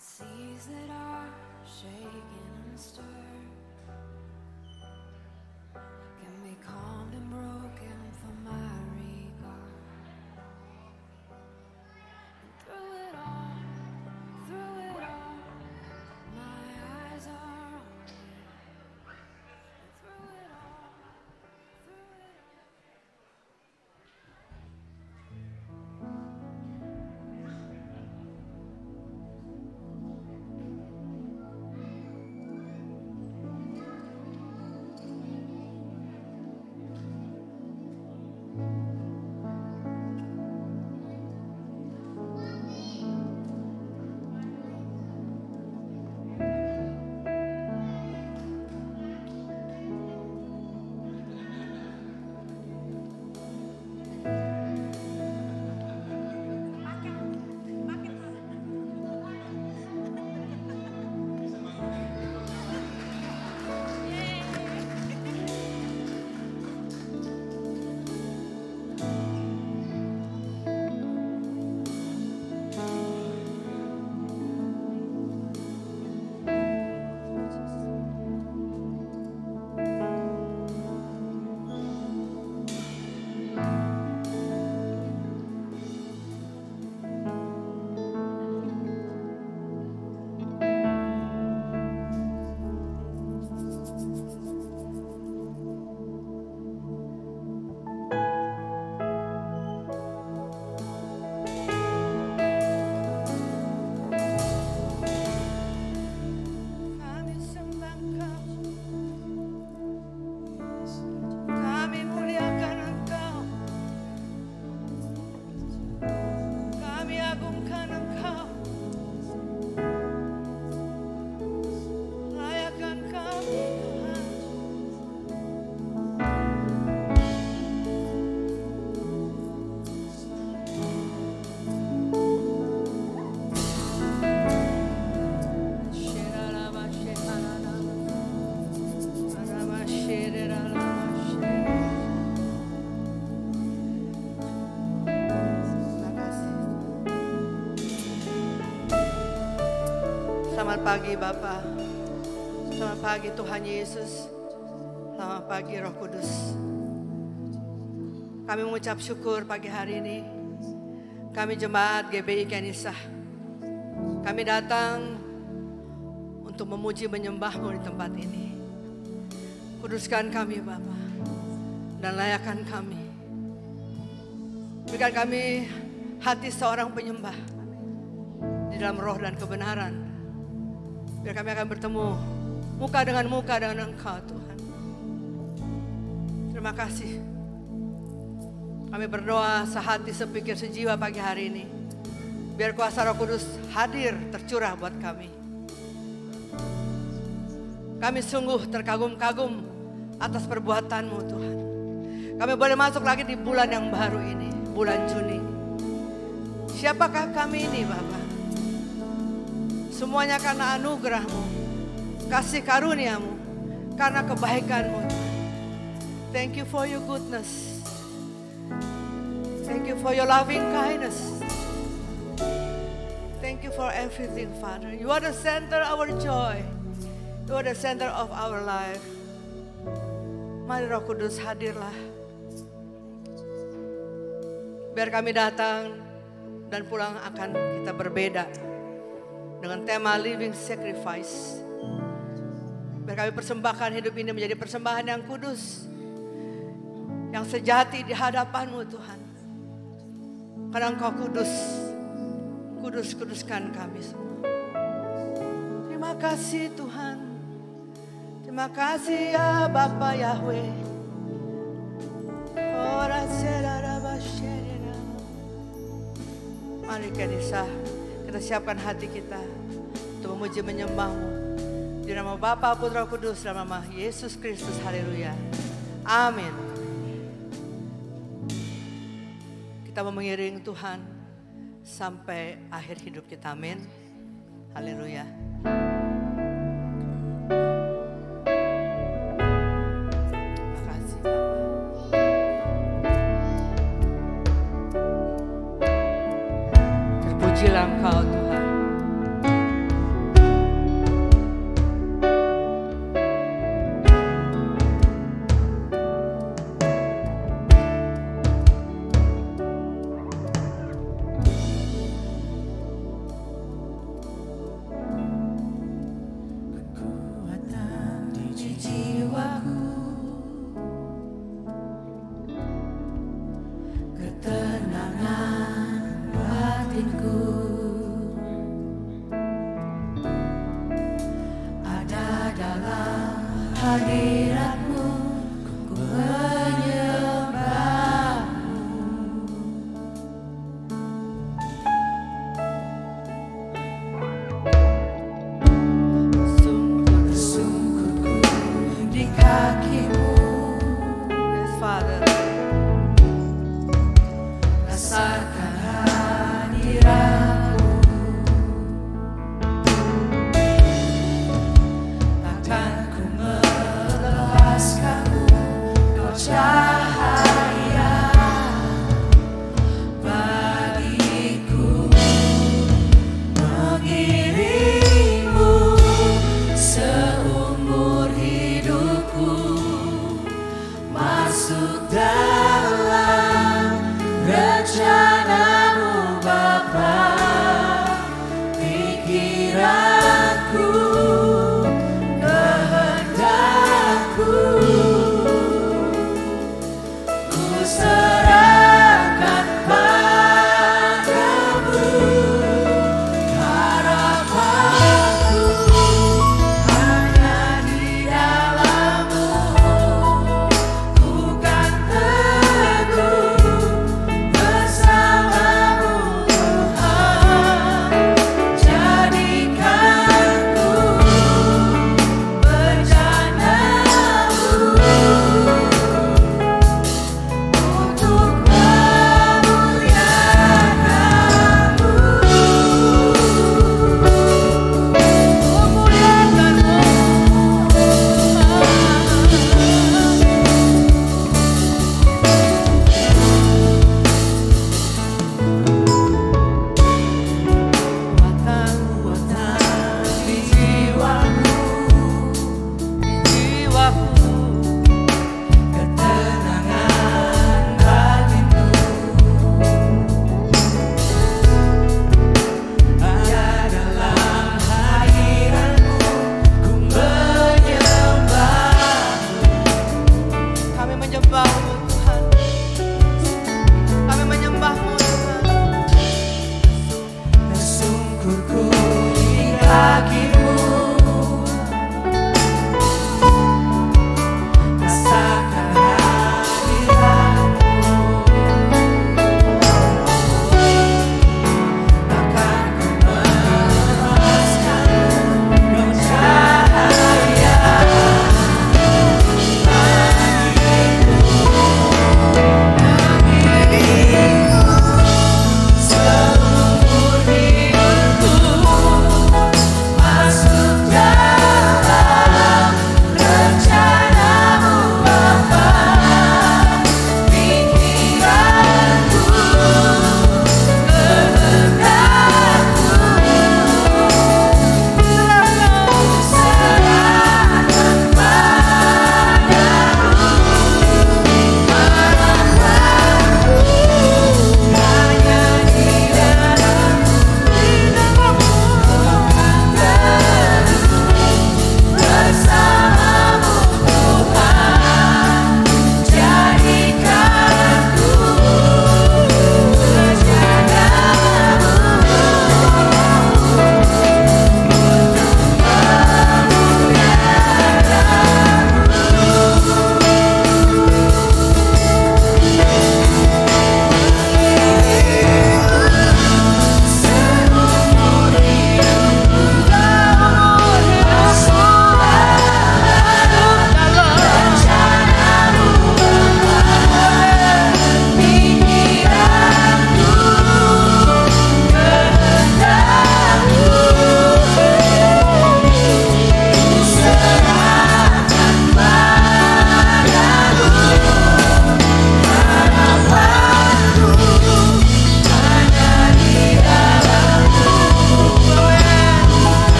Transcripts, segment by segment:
Seas that are shaken and stirred can be calmed and broken for my regard. And through it all, my eyes are on you. And through it all, Selamat pagi Bapa, selamat pagi Tuhan Yesus, selamat pagi Roh Kudus. Kami mengucap syukur pagi hari ini. Kami jemaat GBI Kenisah, kami datang untuk memuji menyembah-Mu di tempat ini. Kuduskan kami Bapa dan layakkan kami. Berikan kami hati seorang penyembah di dalam roh dan kebenaran. Biar kami akan bertemu muka dengan Engkau Tuhan. Terima kasih. Kami berdoa sehati, sepikir, sejiwa pagi hari ini. Biar kuasa Roh Kudus hadir, tercurah buat kami. Kami sungguh terkagum-kagum atas perbuatan-Mu Tuhan. Kami boleh masuk lagi di bulan yang baru ini, bulan Juni. Siapakah kami ini Bapa? Semuanya karena anugerah-Mu, kasih karunia-Mu, karena kebaikan-Mu. Thank you for your goodness. Thank you for your loving kindness. Thank you for everything, Father. You are the center of our joy. You are the center of our life. Mari Roh Kudus hadirlah. Biar kami datang dan pulang akan kita berbeda. Dengan tema living sacrifice. Biar kami persembahkan hidup ini menjadi persembahan yang kudus. Yang sejati di hadapan-Mu Tuhan. Karena Engkau kudus. Kudus-kuduskan kami semua. Terima kasih Tuhan. Terima kasih ya Bapa Yahweh. Mari Kenisah, kita siapkan hati kita untuk memuji menyembah-Mu. Di nama Bapa, Putra, Kudus, dalam nama Yesus Kristus. Haleluya. Amin. Kita mau mengiring Tuhan sampai akhir hidup kita. Amin. Haleluya. Terima kasih Bapa. Terpujilah Engkau Tuhan. batinku. Ada dalam hadiratmu, ku menyembahmu. Bersungguhku di kakimu. Yes, Father. Rasakan hadirat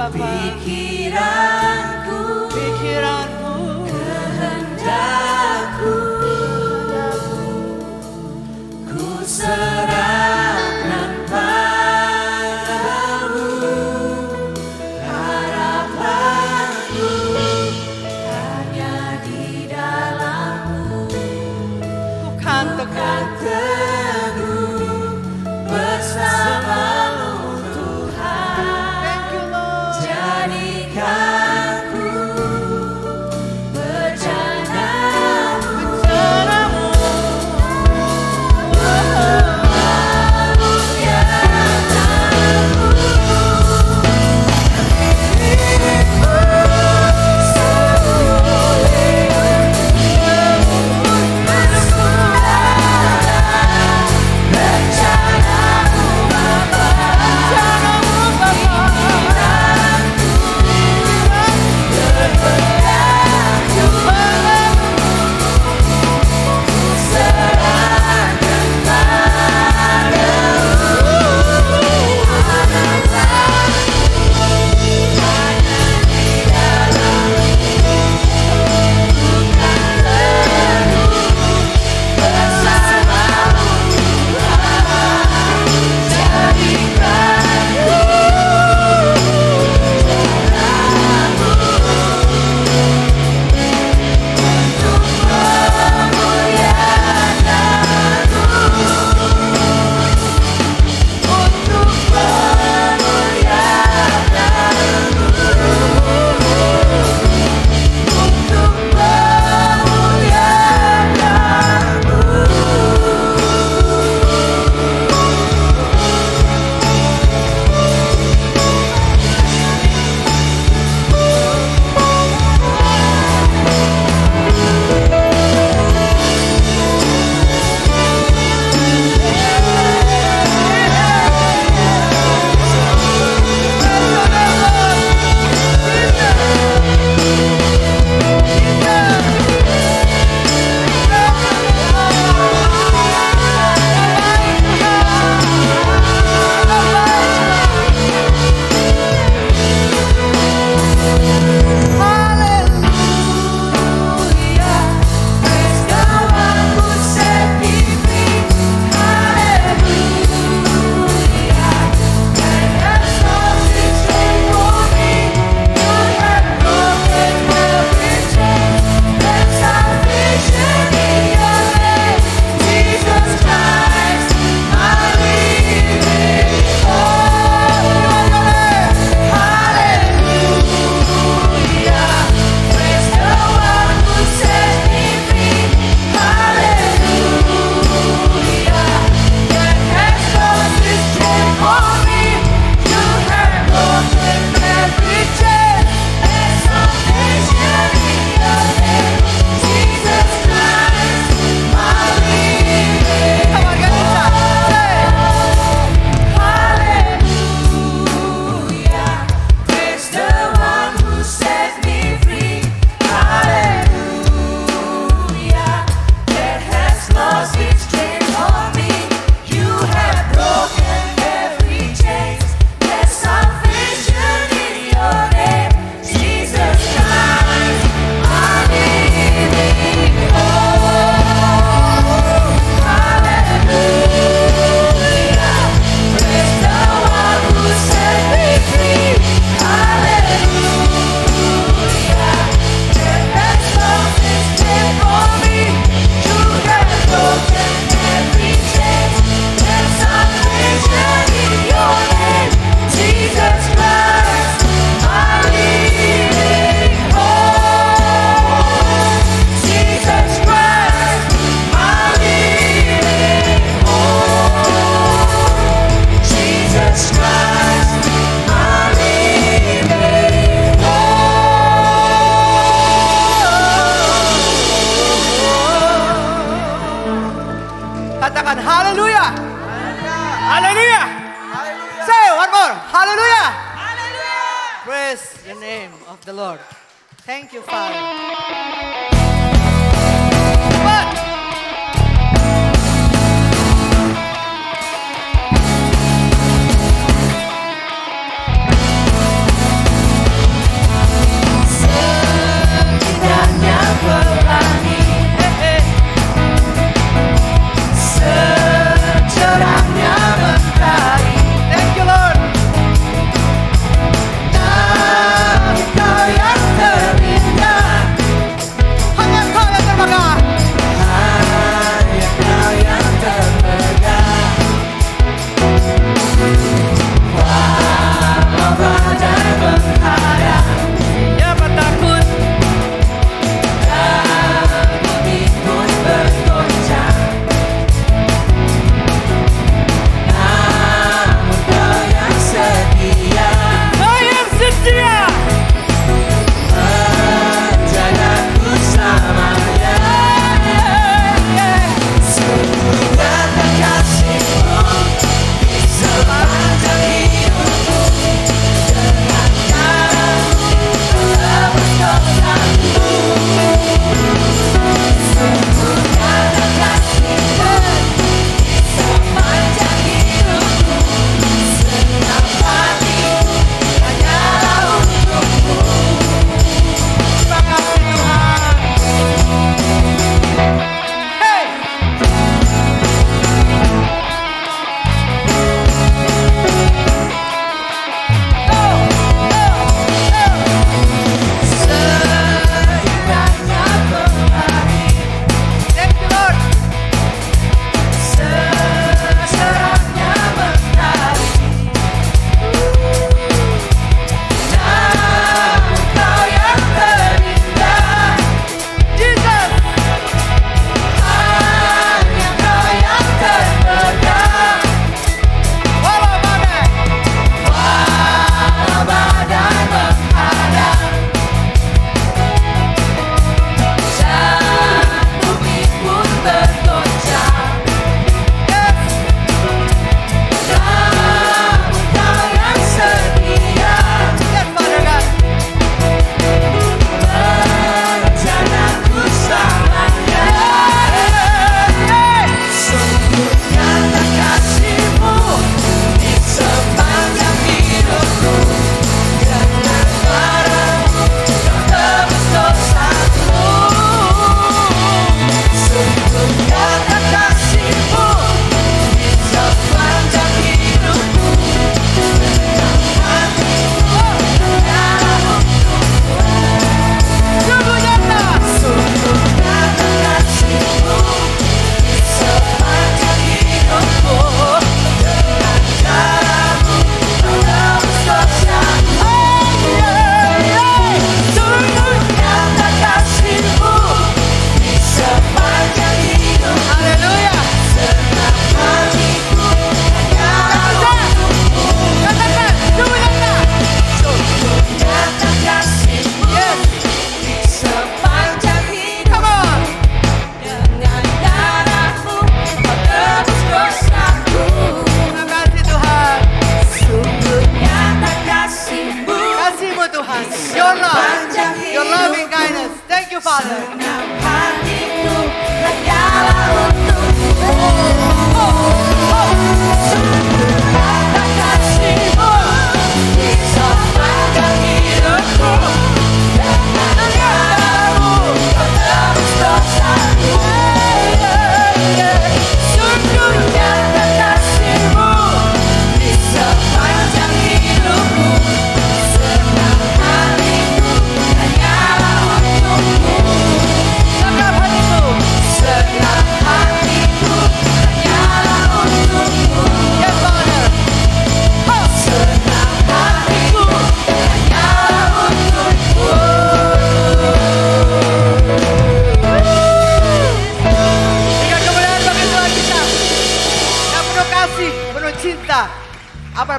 Bapa. Pikiranku, kehendakku ku serahkan padamu, harapanku hanya di dalam-Mu. bukan tekan. Teguh bersama-Mu Tuhan. Thank you Lord. Jadikan ku berjanamu, Bencanamu. Katakan haleluya. Haleluya. Say one more. Haleluya. Praise the name of the Lord. Thank you, Father. But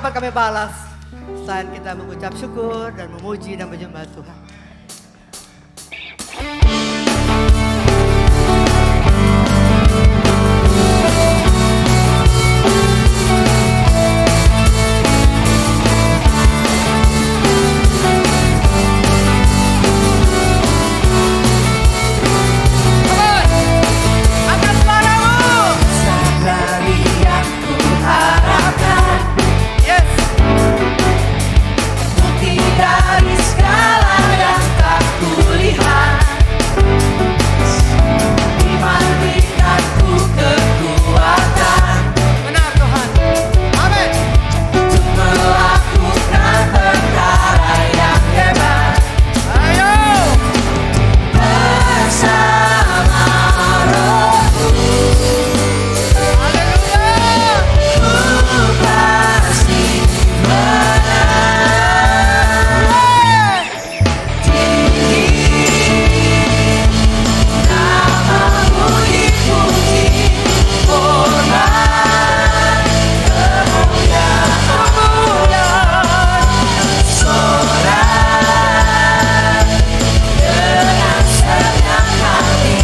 dapat kami balas selain kita mengucap syukur dan memuji dan menyembah Tuhan. Dari segala yang tak kulihat, dibandingkanku kekuatan. Benar Tuhan. Amin. Untuk melakukan perkara yang hebat. Ayo. Bersama Rohku, Haleluya. ku pasti menang. Namamu dipuji, hormat, kemuliaan, sorak dengan senang hati,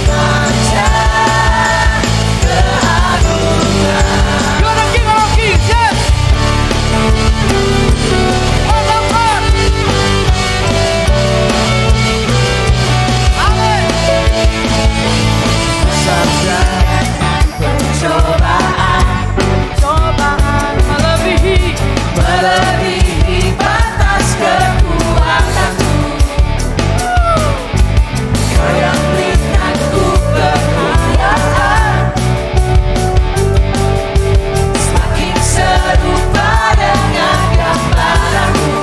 panjang keagungan. You are the King of Kings. Yes. All of God. Amin. Sabda pencobaan melebihi batas kekuatanku. Kau yang berikanku kekayaan, semakin serupa dengan gambaranmu.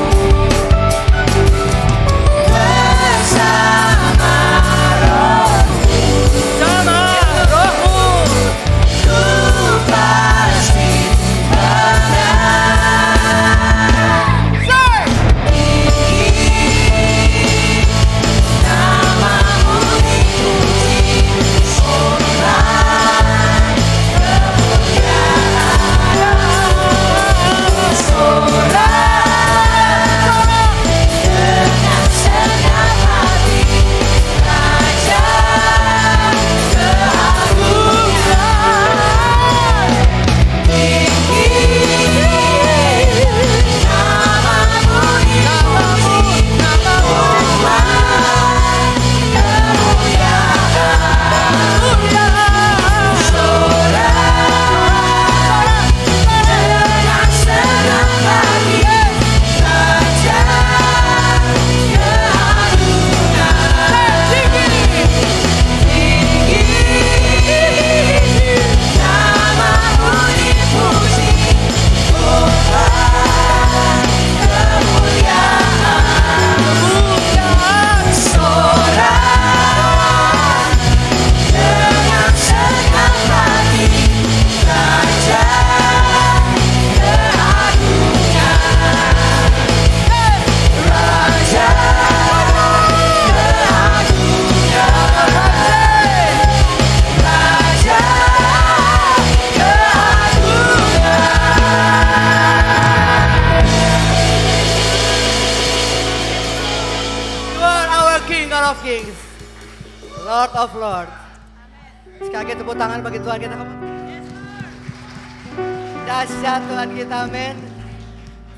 Bersama Rohku, Sama Rohmu. ku pasti menang. Say. Namamu dipuji, hormat, kemuliaan, sorak dengan senang hati, raja keagungan. Tinggi namamu dipuji, hormat, kemuliaan, sorak dengan senang hati, raja keagungan. Tinggi namamu dipuji, hormat, kemuliaan, sorak dengan senang hati, raja keagungan. Raja keagungan. Raja keagungan. You are our King, God of Kings, Lord of Lords. Sekali lagi tepuk tangan bagi Tuhan kita. Dahsyat Tuhan kita, amin.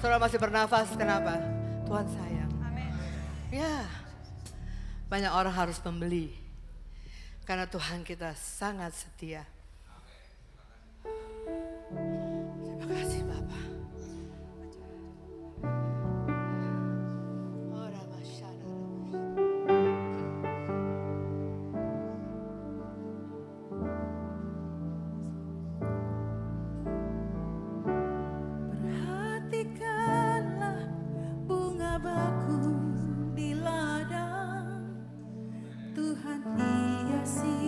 Saudara masih bernafas, kenapa? Tuhan sayang. Ya, banyak orang harus membeli. Karena Tuhan kita sangat setia. Terima kasih Bapak. Perhatikanlah bunga bakung di ladang, Tuhan hiasi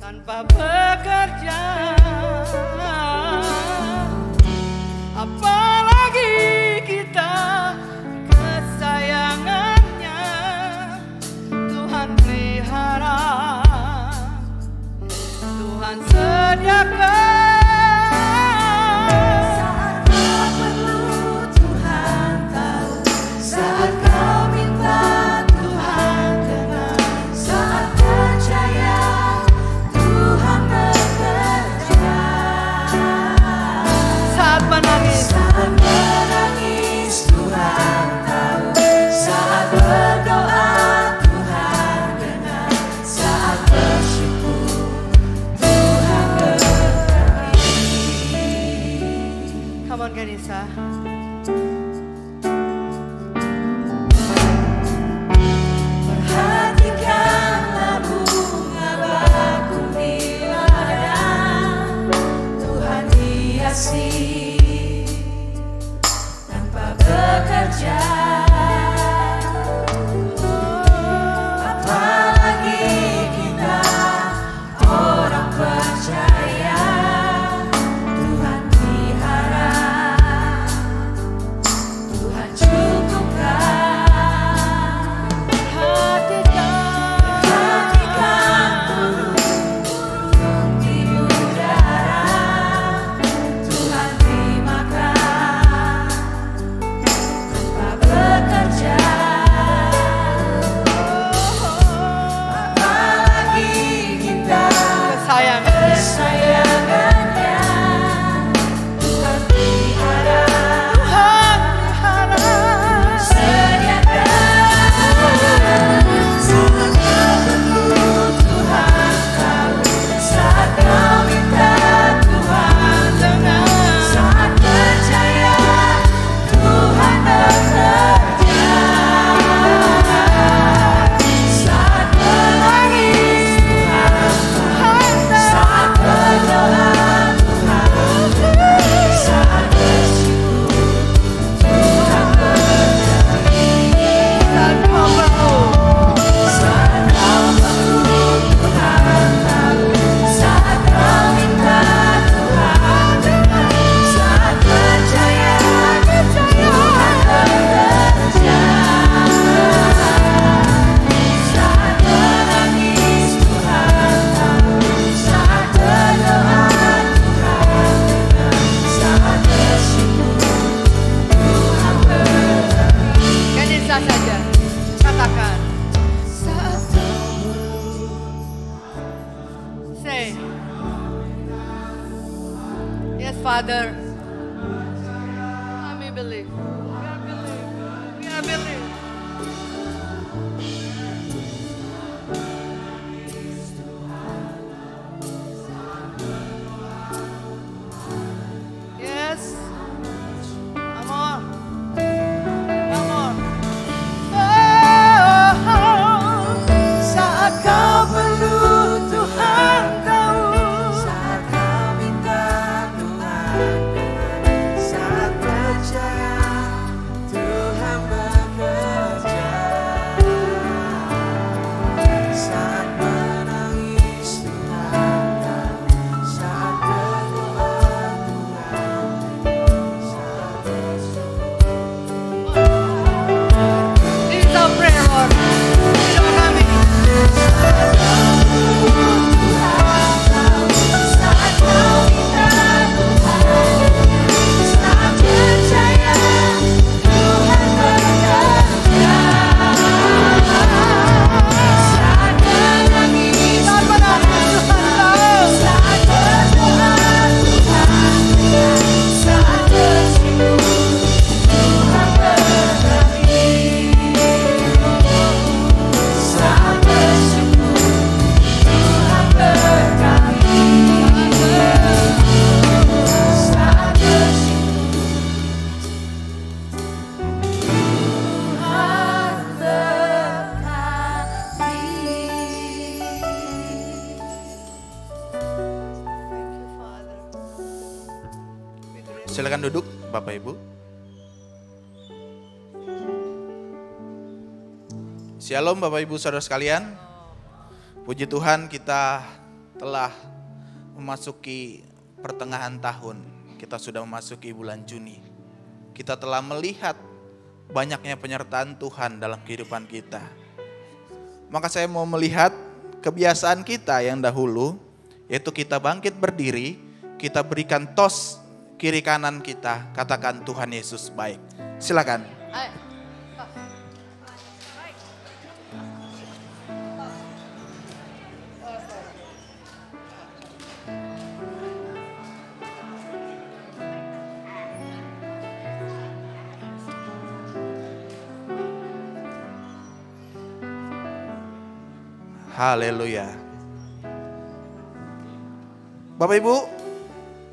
tanpa bekerja, apalagi kita kesayangannya Tuhan pelihara, Tuhan sediakan. Saat kau perlu Tuhan tahu, saat kau minta Tuhan dengar, saat percaya Tuhan bekerja. Saat menangis, Saat menangis Tuhan tahu, saat berdoa Tuhan dengar, saat bersyukur Tuhan berkati. come on Kanisa. Perhatikanlah bunga bakung di ladang, Tuhan hiasi tanpa bekerja. Apalagi kita orang percaya, Tuhan pelihara, Tuhan cukupkan. Perhatikan burung di udara, Tuhan beri makan tanpa bekerja. Apalagi kita Kesayangan, kesayangannya, Tuhan pelihara, Tuhan pelihara. sediakan. Saat kau perlu Tuhan tahu, saat kau minta Tuhan dengar, saat percaya Tuhan bekerja. Saat menangis Tuhan tahu, saat berdoa Tuhan dengar, saat bersyukur Tuhan berkati. Saat kau perlu, Saat kau perlu Tuhan tahu, saat kau minta Tuhan dengar, saat percaya Tuhan bekerja. Saat menangis Tuhan tahu, saat berdoa Tuhan dengar, saat bersyukur Tuhan berkati. Kanisa saja. Katakan. Say. Yes, Father. We believe. We are believe. Yes. Come on. Come on. Saat kau perlu Tuhan tahu, saat kau minta Tuhan dengar, saat percaya Tuhan bekerja. Saat menangis Tuhan tahu, saat berdoa Tuhan dengar, saat bersyukur. This is our prayer, Lord. Hidup kami. Saat kau minta Tuhan, saat percaya Tuhan bekerja. Saat menangis Tuhan tahu, saat berdoa Tuhan dengar, saat bersyukur Tuhan berkati. Saat bersyukur Tuhan berkati. Saat bersyukur Tuhan berkati. Thank you, Father. We grace Silakan duduk Bapak Ibu. Shalom Bapak Ibu Saudara sekalian. Puji Tuhan kita telah memasuki pertengahan tahun. Kita sudah memasuki bulan Juni. Kita telah melihat banyaknya penyertaan Tuhan dalam kehidupan kita. Maka saya mau melihat kebiasaan kita yang dahulu, yaitu kita bangkit berdiri, kita berikan tos kiri kanan kita, katakan Tuhan Yesus baik. Silakan. Haleluya. Bapak Ibu,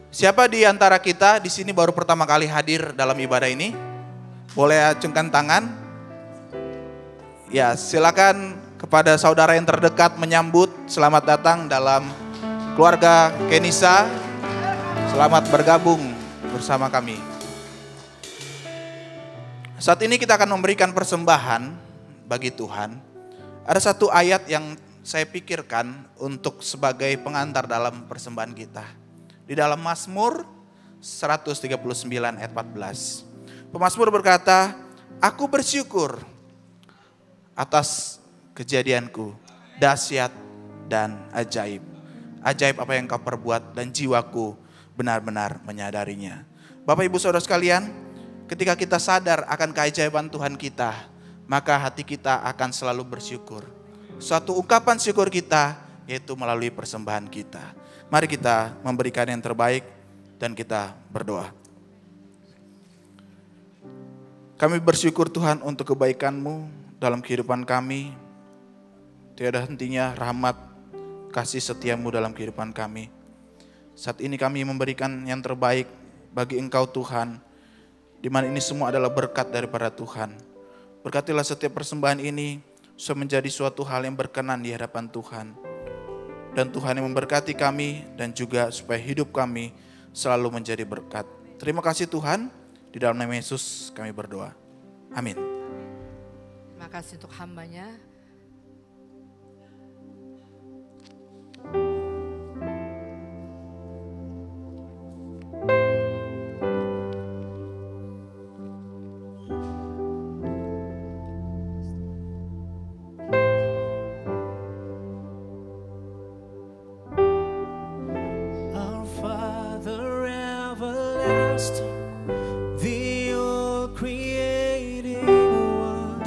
siapa di antara kita di sini baru pertama kali hadir dalam ibadah ini? Boleh acungkan tangan? Ya, silakan kepada saudara yang terdekat menyambut. Selamat datang dalam keluarga Kenisa. Selamat bergabung bersama kami. Saat ini kita akan memberikan persembahan bagi Tuhan. Ada satu ayat yang saya pikirkan untuk sebagai pengantar dalam persembahan kita. Di dalam Mazmur 139 ayat 14. Pemazmur berkata, aku bersyukur atas kejadianku, dahsyat dan ajaib. Ajaib apa yang kau perbuat dan jiwaku benar-benar menyadarinya. Bapak Ibu Saudara sekalian, ketika kita sadar akan keajaiban Tuhan kita, maka hati kita akan selalu bersyukur. Suatu ungkapan syukur kita yaitu melalui persembahan kita. Mari kita memberikan yang terbaik dan kita berdoa. Kami bersyukur Tuhan untuk kebaikan-Mu dalam kehidupan kami. Tiada hentinya rahmat, kasih setia-Mu dalam kehidupan kami. Saat ini kami memberikan yang terbaik bagi Engkau Tuhan, di mana ini semua adalah berkat daripada Tuhan. Berkatilah setiap persembahan ini supaya menjadi suatu hal yang berkenan di hadapan Tuhan. Dan Tuhan yang memberkati kami dan juga supaya hidup kami selalu menjadi berkat. Terima kasih Tuhan, di dalam nama Yesus kami berdoa. Amin. Terima kasih untuk hambanya. Our Father everlasting, the all-creating one,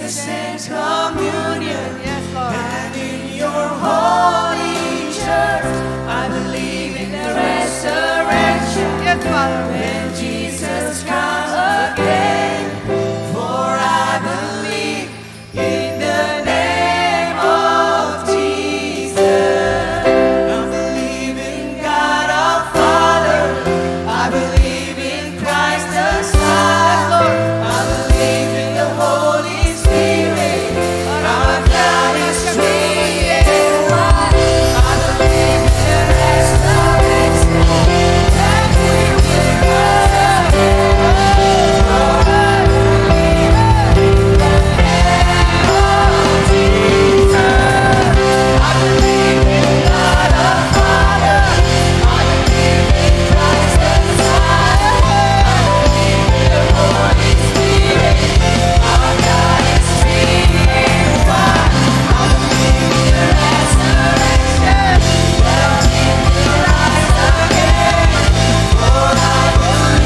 saints communion. Yes, Lord. And in your holy church, I believe in the resurrection. Yes, Father. When Jesus comes again, for I believe in the name of Jesus. I believe in God our Father. I believe in Christ the Son. I believe in the Holy Spirit. Our God is three in one. I believe in the resurrection. That we will rise again. For I believe in the name of Jesus. I believe in God our Father. I believe in Christ the Son. I believe in the Holy Spirit. Our God is three in one. I believe in the resurrection. That we will rise again. For I believe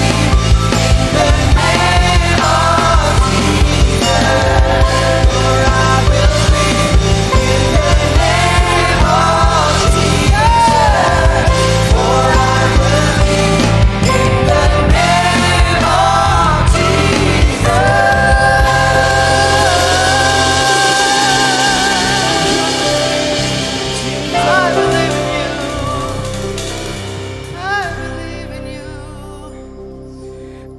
in the name of Jesus. For I believe in the name of Jesus. For I believe in the name of I believe in you. I believe in you.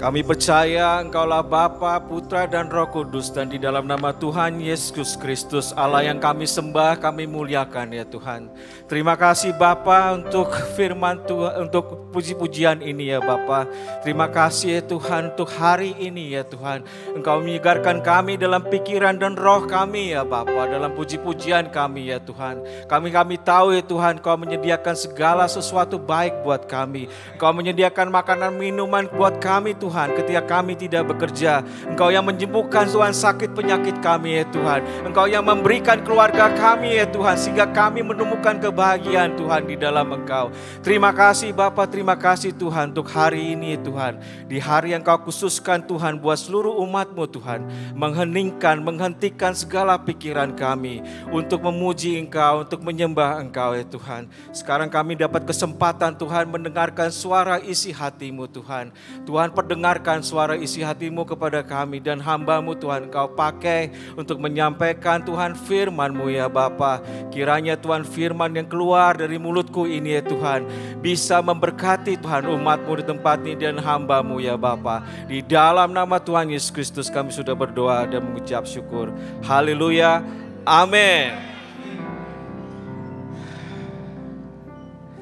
Kami percaya Engkaulah Bapa, Putra dan Roh Kudus, dan di dalam nama Tuhan Yesus Kristus Allah yang kami sembah, kami muliakan ya Tuhan. Terima kasih Bapa untuk firman Tuhan, untuk puji-pujian ini ya Bapa. Terima kasih ya Tuhan untuk hari ini ya Tuhan. Engkau menyegarkan kami dalam pikiran dan roh kami ya Bapa, dalam puji-pujian kami ya Tuhan. Kami tahu ya Tuhan, Engkau menyediakan segala sesuatu baik buat kami. Engkau menyediakan makanan minuman buat kami Tuhan ketika kami tidak bekerja. Engkau yang menyembuhkan Tuhan sakit penyakit kami ya Tuhan. Engkau yang memberikan keluarga kami ya Tuhan, sehingga kami menemukan kebahagiaan Tuhan di dalam Engkau. Terima kasih Bapa, terima kasih Tuhan untuk hari ini Tuhan. Di hari yang Kau khususkan Tuhan buat seluruh umat-Mu Tuhan. Menghentikan segala pikiran kami untuk memuji Engkau, untuk menyembah Engkau ya Tuhan. Sekarang kami dapat kesempatan Tuhan mendengarkan suara isi hati-Mu Tuhan. Tuhan perdengarkan suara isi hati-Mu kepada kami dan hamba-Mu Tuhan. Engkau pakai untuk menyampaikan Tuhan firman-Mu ya Bapa. Kiranya Tuhan firman yang keluar dari mulutku ini ya Tuhan bisa memberkati Tuhan umat-Mu di tempat ini dan hamba-Mu ya Bapa. Di dalam nama Tuhan Yesus Kristus kami sudah berdoa dan mengucap syukur. Haleluya. Amin.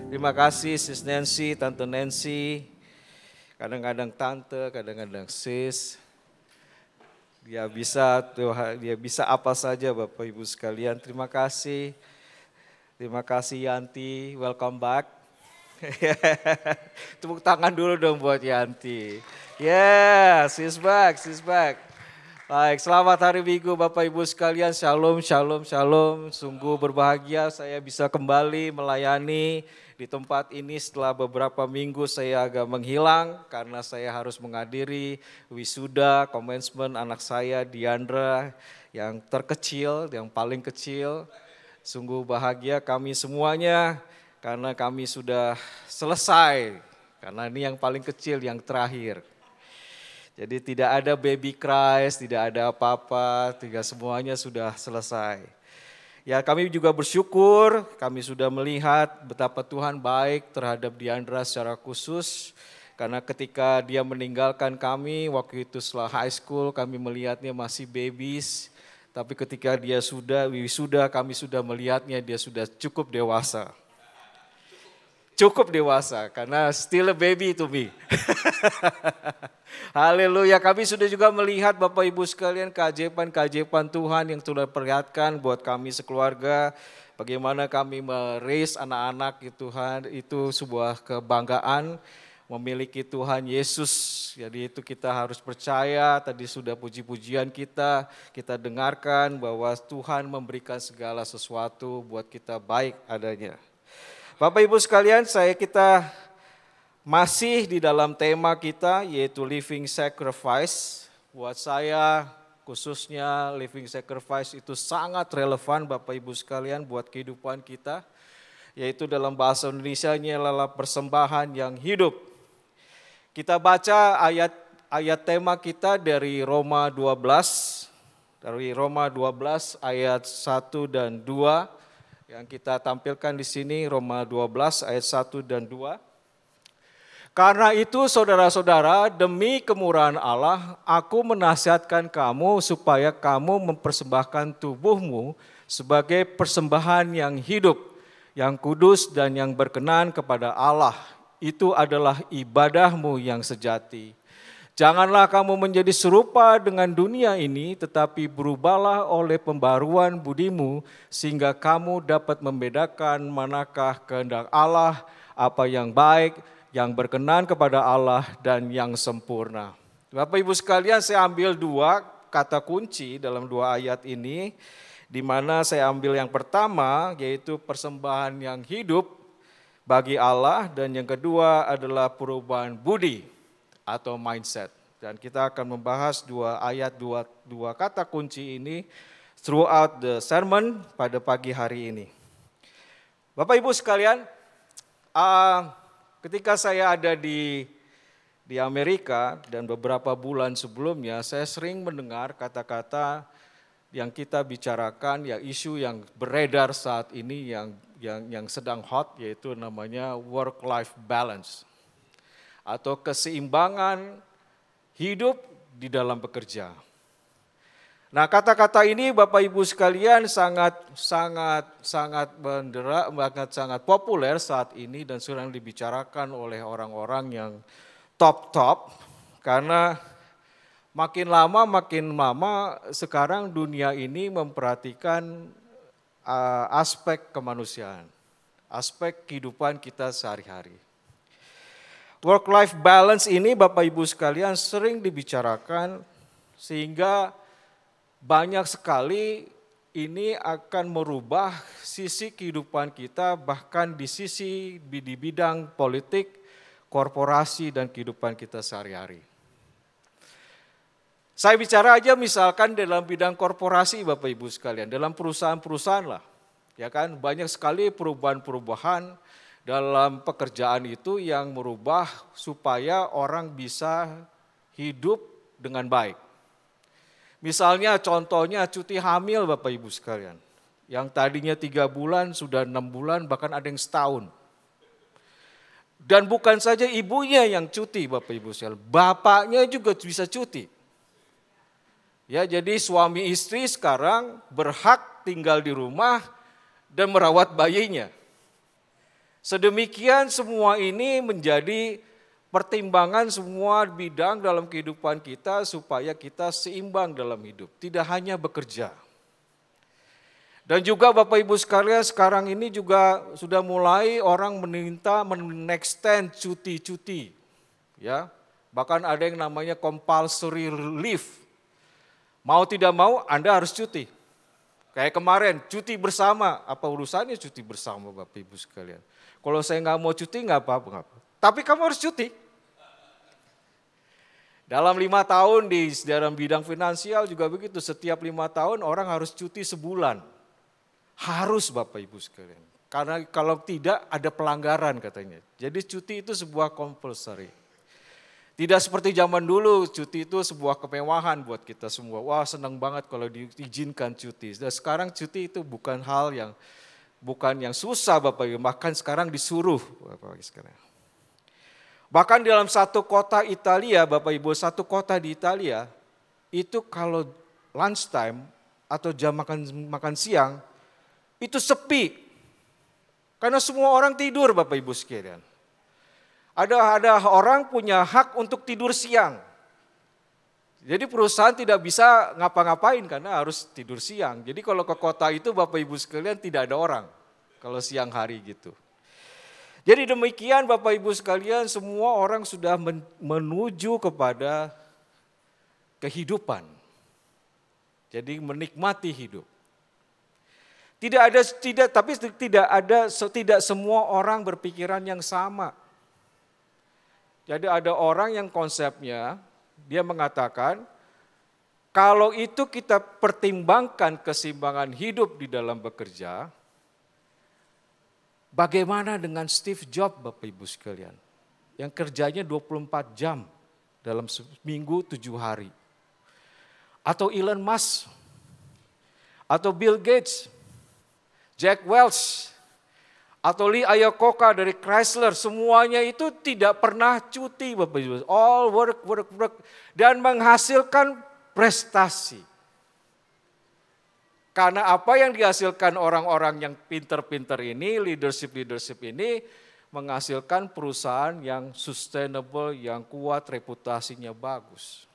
Terima kasih Sis Nancy, Tante Nancy. Kadang-kadang tante, kadang-kadang sis. Dia bisa apa saja Bapak Ibu sekalian. Terima kasih. Terima kasih Yanti, welcome back. Tepuk tangan dulu dong buat Yanti. Yeah, she's back. Baik, selamat hari Minggu Bapak Ibu sekalian. Shalom. Sungguh berbahagia saya bisa kembali melayani di tempat ini setelah beberapa minggu saya agak menghilang karena saya harus menghadiri wisuda commencement anak saya Diandra yang terkecil, yang paling kecil. Sungguh bahagia kami semuanya karena kami sudah selesai. Karena ini yang paling kecil, yang terakhir. Jadi tidak ada baby cries, tidak ada apa-apa, semuanya sudah selesai. Ya kami juga bersyukur, kami sudah melihat betapa Tuhan baik terhadap Diandra secara khusus. Karena ketika dia meninggalkan kami, waktu itu setelah high school kami melihatnya masih babies. Tapi ketika dia sudah wisuda, kami sudah melihatnya dia sudah cukup dewasa. Cukup dewasa, karena still a baby to me. Haleluya, kami sudah juga melihat Bapak Ibu sekalian keajaiban Tuhan yang sudah perlihatkan buat kami sekeluarga. Bagaimana kami meraise anak-anak Tuhan, itu sebuah kebanggaan. Memiliki Tuhan Yesus, jadi itu kita harus percaya. Tadi sudah puji-pujian kita dengarkan bahwa Tuhan memberikan segala sesuatu buat kita baik adanya. Bapak Ibu sekalian, kita masih di dalam tema kita yaitu living sacrifice. Buat saya khususnya living sacrifice itu sangat relevan Bapak Ibu sekalian buat kehidupan kita, yaitu dalam bahasa Indonesianya adalah persembahan yang hidup. Kita baca ayat tema kita dari Roma 12, ayat 1 dan 2 yang kita tampilkan di sini, Roma 12 ayat 1 dan 2. Karena itu saudara-saudara, demi kemurahan Allah, aku menasihatkan kamu supaya kamu mempersembahkan tubuhmu sebagai persembahan yang hidup, yang kudus dan yang berkenan kepada Allah. Itu adalah ibadahmu yang sejati. Janganlah kamu menjadi serupa dengan dunia ini, tetapi berubahlah oleh pembaruan budimu, sehingga kamu dapat membedakan manakah kehendak Allah, apa yang baik, yang berkenan kepada Allah dan yang sempurna. Bapak Ibu sekalian, saya ambil 2 kata kunci dalam 2 ayat ini, di mana saya ambil yang pertama yaitu persembahan yang hidup bagi Allah, dan yang kedua adalah perubahan budi atau mindset. Dan kita akan membahas 2 ayat, 2 kata kunci ini throughout the sermon pada pagi hari ini. Bapak Ibu sekalian, ketika saya ada di Amerika dan beberapa bulan sebelumnya, saya sering mendengar kata-kata yang kita bicarakan, ya isu yang beredar saat ini yang sedang hot, yaitu namanya work-life balance atau keseimbangan hidup di dalam bekerja. Nah, kata-kata ini Bapak Ibu sekalian sangat populer saat ini dan sedang dibicarakan oleh orang-orang yang top karena makin lama sekarang dunia ini memperhatikan aspek kemanusiaan, aspek kehidupan kita sehari-hari. Work-life balance ini Bapak Ibu sekalian sering dibicarakan sehingga banyak sekali ini akan merubah sisi kehidupan kita, bahkan di bidang politik, korporasi, dan kehidupan kita sehari-hari. Saya bicara aja misalkan dalam bidang korporasi Bapak Ibu sekalian, dalam perusahaan-perusahaan lah. Ya kan, banyak sekali perubahan-perubahan dalam pekerjaan itu yang merubah supaya orang bisa hidup dengan baik. Misalnya contohnya cuti hamil Bapak Ibu sekalian. Yang tadinya 3 bulan sudah 6 bulan bahkan ada yang setahun. Dan bukan saja ibunya yang cuti Bapak Ibu sekalian, bapaknya juga bisa cuti. Ya, jadi suami istri sekarang berhak tinggal di rumah dan merawat bayinya. Sedemikian semua ini menjadi pertimbangan semua bidang dalam kehidupan kita supaya kita seimbang dalam hidup, tidak hanya bekerja. Dan juga Bapak Ibu sekalian, sekarang ini juga sudah mulai orang meminta men-extend cuti-cuti. Ya, bahkan ada yang namanya compulsory leave. Mau tidak mau Anda harus cuti. Kayak kemarin cuti bersama, apa urusannya cuti bersama Bapak Ibu sekalian? Kalau saya nggak mau cuti nggak apa-apa. Tapi kamu harus cuti. Dalam 5 tahun di dalam bidang finansial juga begitu. Setiap 5 tahun orang harus cuti sebulan. Harus Bapak Ibu sekalian. Karena kalau tidak ada pelanggaran katanya. Jadi cuti itu sebuah compulsory. Tidak seperti zaman dulu cuti itu sebuah kemewahan buat kita semua. Wah, senang banget kalau diizinkan cuti. Dan sekarang cuti itu bukan hal yang susah Bapak Ibu. Bahkan sekarang disuruh Bapak Ibu sekalian. Bahkan dalam satu kota Italia, Bapak Ibu, satu kota di Italia, itu kalau lunchtime atau jam makan siang, itu sepi. Karena semua orang tidur Bapak Ibu sekalian. Ada orang punya hak untuk tidur siang. Jadi perusahaan tidak bisa ngapa-ngapain karena harus tidur siang. Jadi kalau ke kota itu Bapak Ibu sekalian tidak ada orang kalau siang hari gitu. Jadi demikian Bapak Ibu sekalian, semua orang sudah menuju kepada kehidupan. Jadi menikmati hidup. Tidak semua orang berpikiran yang sama. Jadi ada orang yang konsepnya dia mengatakan Kalau itu kita pertimbangkan keseimbangan hidup di dalam bekerja, bagaimana dengan Steve Jobs Bapak Ibu sekalian? Yang kerjanya 24 jam dalam seminggu 7 hari. Atau Elon Musk, atau Bill Gates, Jack Welch, atau Lee Iacocca dari Chrysler, semuanya itu tidak pernah cuti Bapak Ibu. All work, dan menghasilkan prestasi. Karena apa yang dihasilkan orang-orang yang pinter-pinter ini, leadership ini, menghasilkan perusahaan yang sustainable, yang kuat, reputasinya bagus.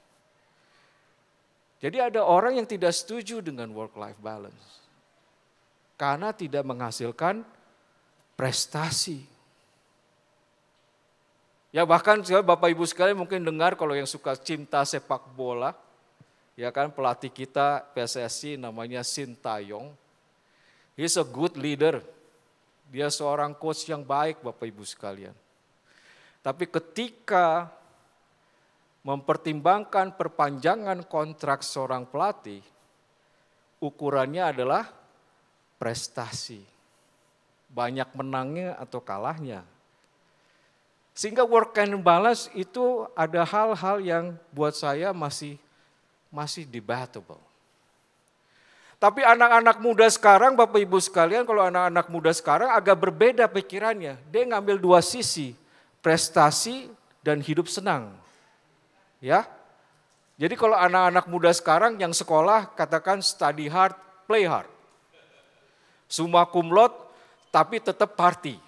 Jadi ada orang yang tidak setuju dengan work-life balance. Karena tidak menghasilkan prestasi. Ya bahkan Bapak Ibu sekalian mungkin dengar kalau yang suka cinta sepak bola, ya kan pelatih kita PSSI namanya Sintayong. He's a good leader. Dia seorang coach yang baik Bapak Ibu sekalian. Tapi ketika mempertimbangkan perpanjangan kontrak seorang pelatih, ukurannya adalah prestasi. Banyak menangnya atau kalahnya. Sehingga work and balance itu ada hal-hal yang buat saya masih debatable. Tapi anak-anak muda sekarang, Bapak Ibu sekalian, kalau anak-anak muda sekarang agak berbeda pikirannya. Dia ngambil dua sisi, prestasi dan hidup senang. Ya. Jadi kalau anak-anak muda sekarang yang sekolah katakan study hard, play hard. Summa cum laude, tapi tetap party.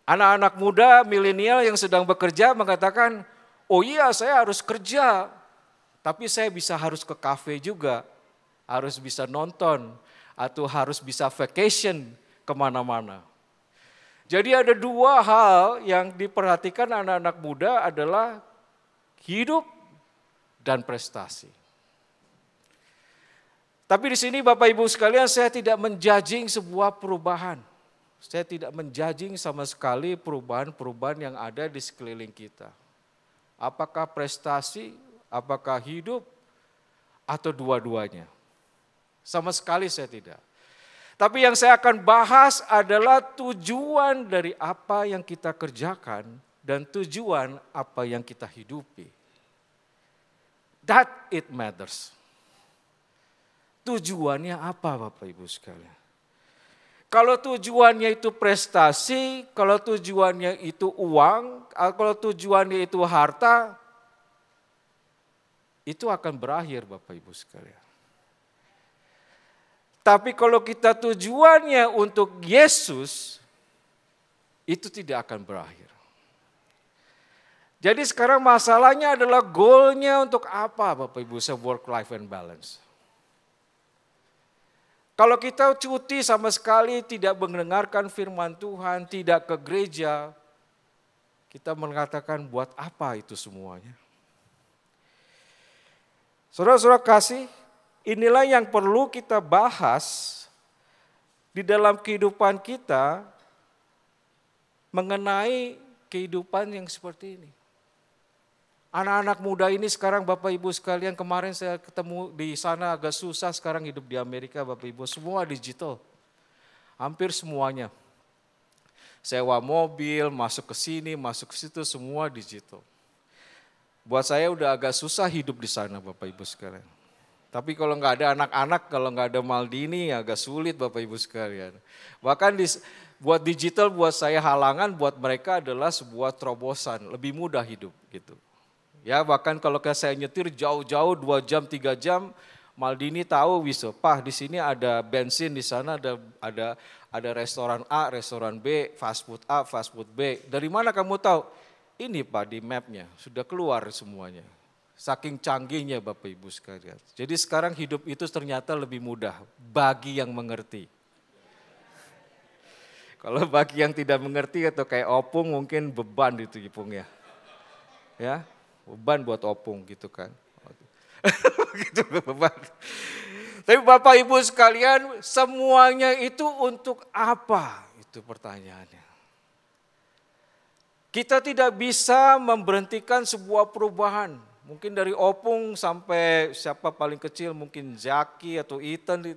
Anak-anak muda milenial yang sedang bekerja mengatakan, oh iya saya harus kerja, tapi saya harus ke kafe juga, harus bisa nonton, atau harus bisa vacation kemana-mana. Jadi ada dua hal yang diperhatikan anak-anak muda adalah hidup dan prestasi. Tapi di sini Bapak Ibu sekalian saya tidak menjudging sebuah perubahan. Saya tidak menjudging sama sekali perubahan-perubahan yang ada di sekeliling kita. Apakah prestasi, apakah hidup, atau dua-duanya. Sama sekali saya tidak. Tapi yang saya akan bahas adalah tujuan dari apa yang kita kerjakan dan tujuan apa yang kita hidupi. That it matters. Tujuannya apa Bapak Ibu sekalian? Kalau tujuannya itu prestasi, kalau tujuannya itu uang, kalau tujuannya itu harta, itu akan berakhir Bapak Ibu sekalian. Tapi kalau kita tujuannya untuk Yesus, itu tidak akan berakhir. Jadi sekarang masalahnya adalah goalnya untuk apa Bapak Ibu, work life and balance. Kalau kita cuti sama sekali tidak mendengarkan firman Tuhan, tidak ke gereja, kita mengatakan buat apa itu semuanya. Saudara-saudara kasih, inilah yang perlu kita bahas di dalam kehidupan kita mengenai kehidupan yang seperti ini. Anak-anak muda ini sekarang Bapak Ibu sekalian, kemarin saya ketemu di sana agak susah sekarang hidup di Amerika Bapak Ibu, semua digital. Hampir semuanya. Sewa mobil, masuk ke sini, masuk ke situ, semua digital. Buat saya udah agak susah hidup di sana Bapak Ibu sekalian. Tapi kalau nggak ada anak-anak, kalau nggak ada Maldini agak sulit Bapak Ibu sekalian. Bahkan buat digital buat saya halangan, buat mereka adalah sebuah terobosan, lebih mudah hidup gitu. Ya bahkan kalau saya nyetir jauh-jauh 2 jam 3 jam, Maldini tahu bisa, Pak di sini ada bensin, di sana ada restoran A, restoran B, fast food A, fast food B. Dari mana kamu tahu? Ini Pak di mapnya, sudah keluar semuanya. Saking canggihnya Bapak Ibu sekalian. Jadi sekarang hidup itu ternyata lebih mudah bagi yang mengerti. Kalau bagi yang tidak mengerti atau kayak opung mungkin beban itu ipungnya. Ya. Beban buat opung gitu kan. Gitu beban. Tapi Bapak Ibu sekalian, semuanya itu untuk apa? Itu pertanyaannya. Kita tidak bisa memberhentikan sebuah perubahan. Mungkin dari Opung sampai siapa paling kecil, mungkin Zaki atau Ethan,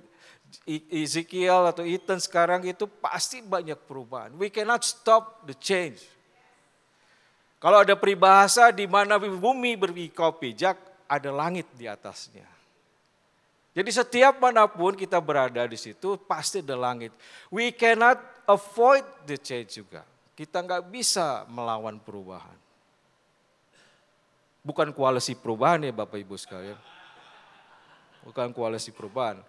Ezekiel atau Ethan sekarang itu pasti banyak perubahan. We cannot stop the change. Kalau ada peribahasa di mana bumi berikau pijak, ada langit di atasnya. Jadi setiap manapun kita berada di situ pasti ada langit. We cannot avoid the change juga. Kita nggak bisa melawan perubahan. Bukan koalisi perubahan ya Bapak Ibu sekalian. Bukan koalisi perubahan.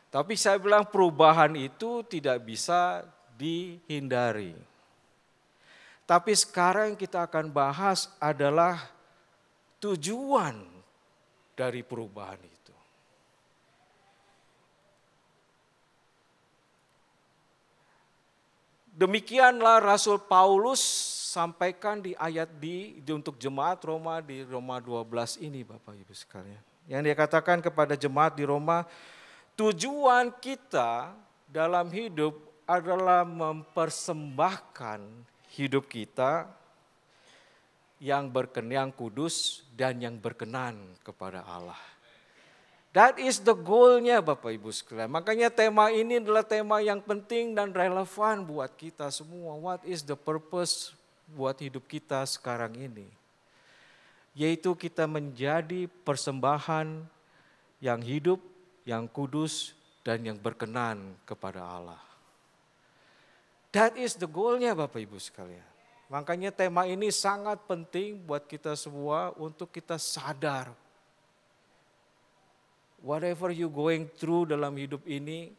Tapi saya bilang perubahan itu tidak bisa dihindari. Tapi sekarang yang kita akan bahas adalah tujuan dari perubahan itu. Demikianlah Rasul Paulus sampaikan di ayat untuk jemaat Roma di Roma 12 ini Bapak Ibu sekalian. Yang dia katakan kepada jemaat di Roma, tujuan kita dalam hidup adalah mempersembahkan hidup kita yang berkenan, yang kudus dan yang berkenan kepada Allah. That is the goal-nya Bapak Ibu sekalian. Makanya tema ini adalah tema yang penting dan relevan buat kita semua. What is the purpose buat hidup kita sekarang ini? Yaitu kita menjadi persembahan yang hidup, yang kudus, dan yang berkenan kepada Allah. That is the goal-nya Bapak Ibu sekalian. Makanya tema ini sangat penting buat kita semua untuk kita sadar. Whatever you going through dalam hidup ini,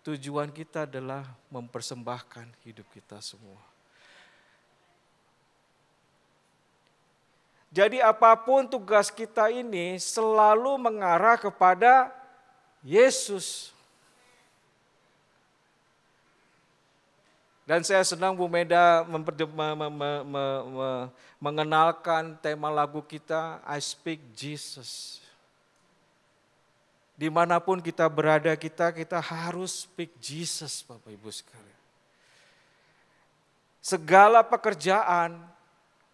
tujuan kita adalah mempersembahkan hidup kita semua. Jadi apapun tugas kita ini selalu mengarah kepada Yesus. Dan saya senang Bu Meda mengenalkan tema lagu kita, I Speak Jesus. Dimanapun kita berada, kita harus speak Jesus Bapak Ibu sekalian. Segala pekerjaan,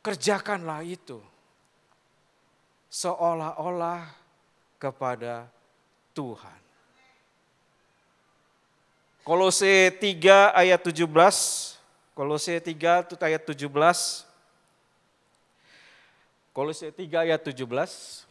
kerjakanlah itu. Seolah-olah kepada Tuhan. Kolose 3 ayat 17. Kolose 3 ayat 17. Kolose 3 ayat 17.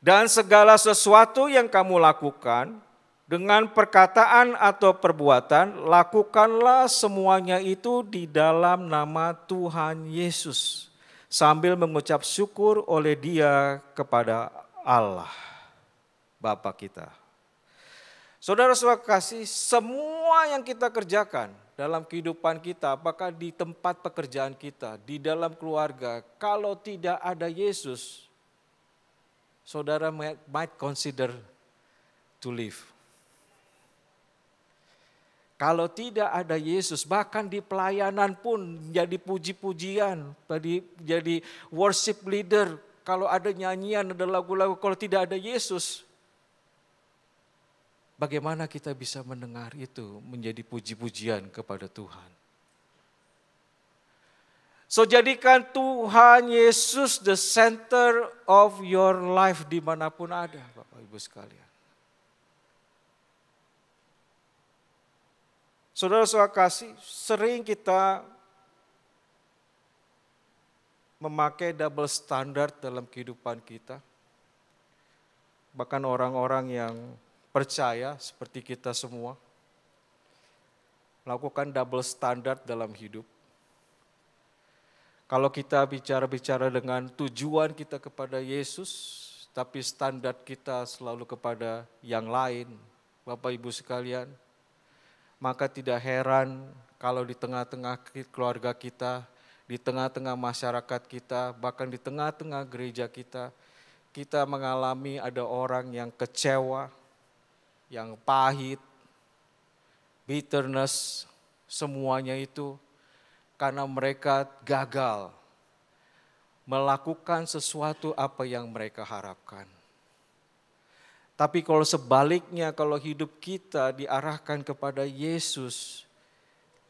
Dan segala sesuatu yang kamu lakukan, dengan perkataan atau perbuatan, lakukanlah semuanya itu di dalam nama Tuhan Yesus, sambil mengucap syukur oleh Dia kepada Allah, Bapa kita. Saudara-saudara kasih, semua yang kita kerjakan dalam kehidupan kita, apakah di tempat pekerjaan kita, di dalam keluarga, kalau tidak ada Yesus, saudara might consider to leave. Kalau tidak ada Yesus, bahkan di pelayanan pun jadi puji-pujian, jadi worship leader, kalau ada nyanyian, ada lagu-lagu, kalau tidak ada Yesus, bagaimana kita bisa mendengar itu menjadi puji-pujian kepada Tuhan? So jadikan Tuhan Yesus the center of your life dimanapun ada Bapak Ibu sekalian. Saudara-saudara kasih, sering kita memakai double standard dalam kehidupan kita. Bahkan orang-orang yang percaya seperti kita semua, melakukan double standard dalam hidup. Kalau kita bicara dengan tujuan kita kepada Yesus, tapi standar kita selalu kepada yang lain, Bapak Ibu sekalian, maka tidak heran kalau di tengah-tengah keluarga kita, di tengah-tengah masyarakat kita, bahkan di tengah-tengah gereja kita, kita mengalami ada orang yang kecewa, yang pahit, bitterness, semuanya itu karena mereka gagal melakukan sesuatu apa yang mereka harapkan. Tapi kalau sebaliknya, kalau hidup kita diarahkan kepada Yesus,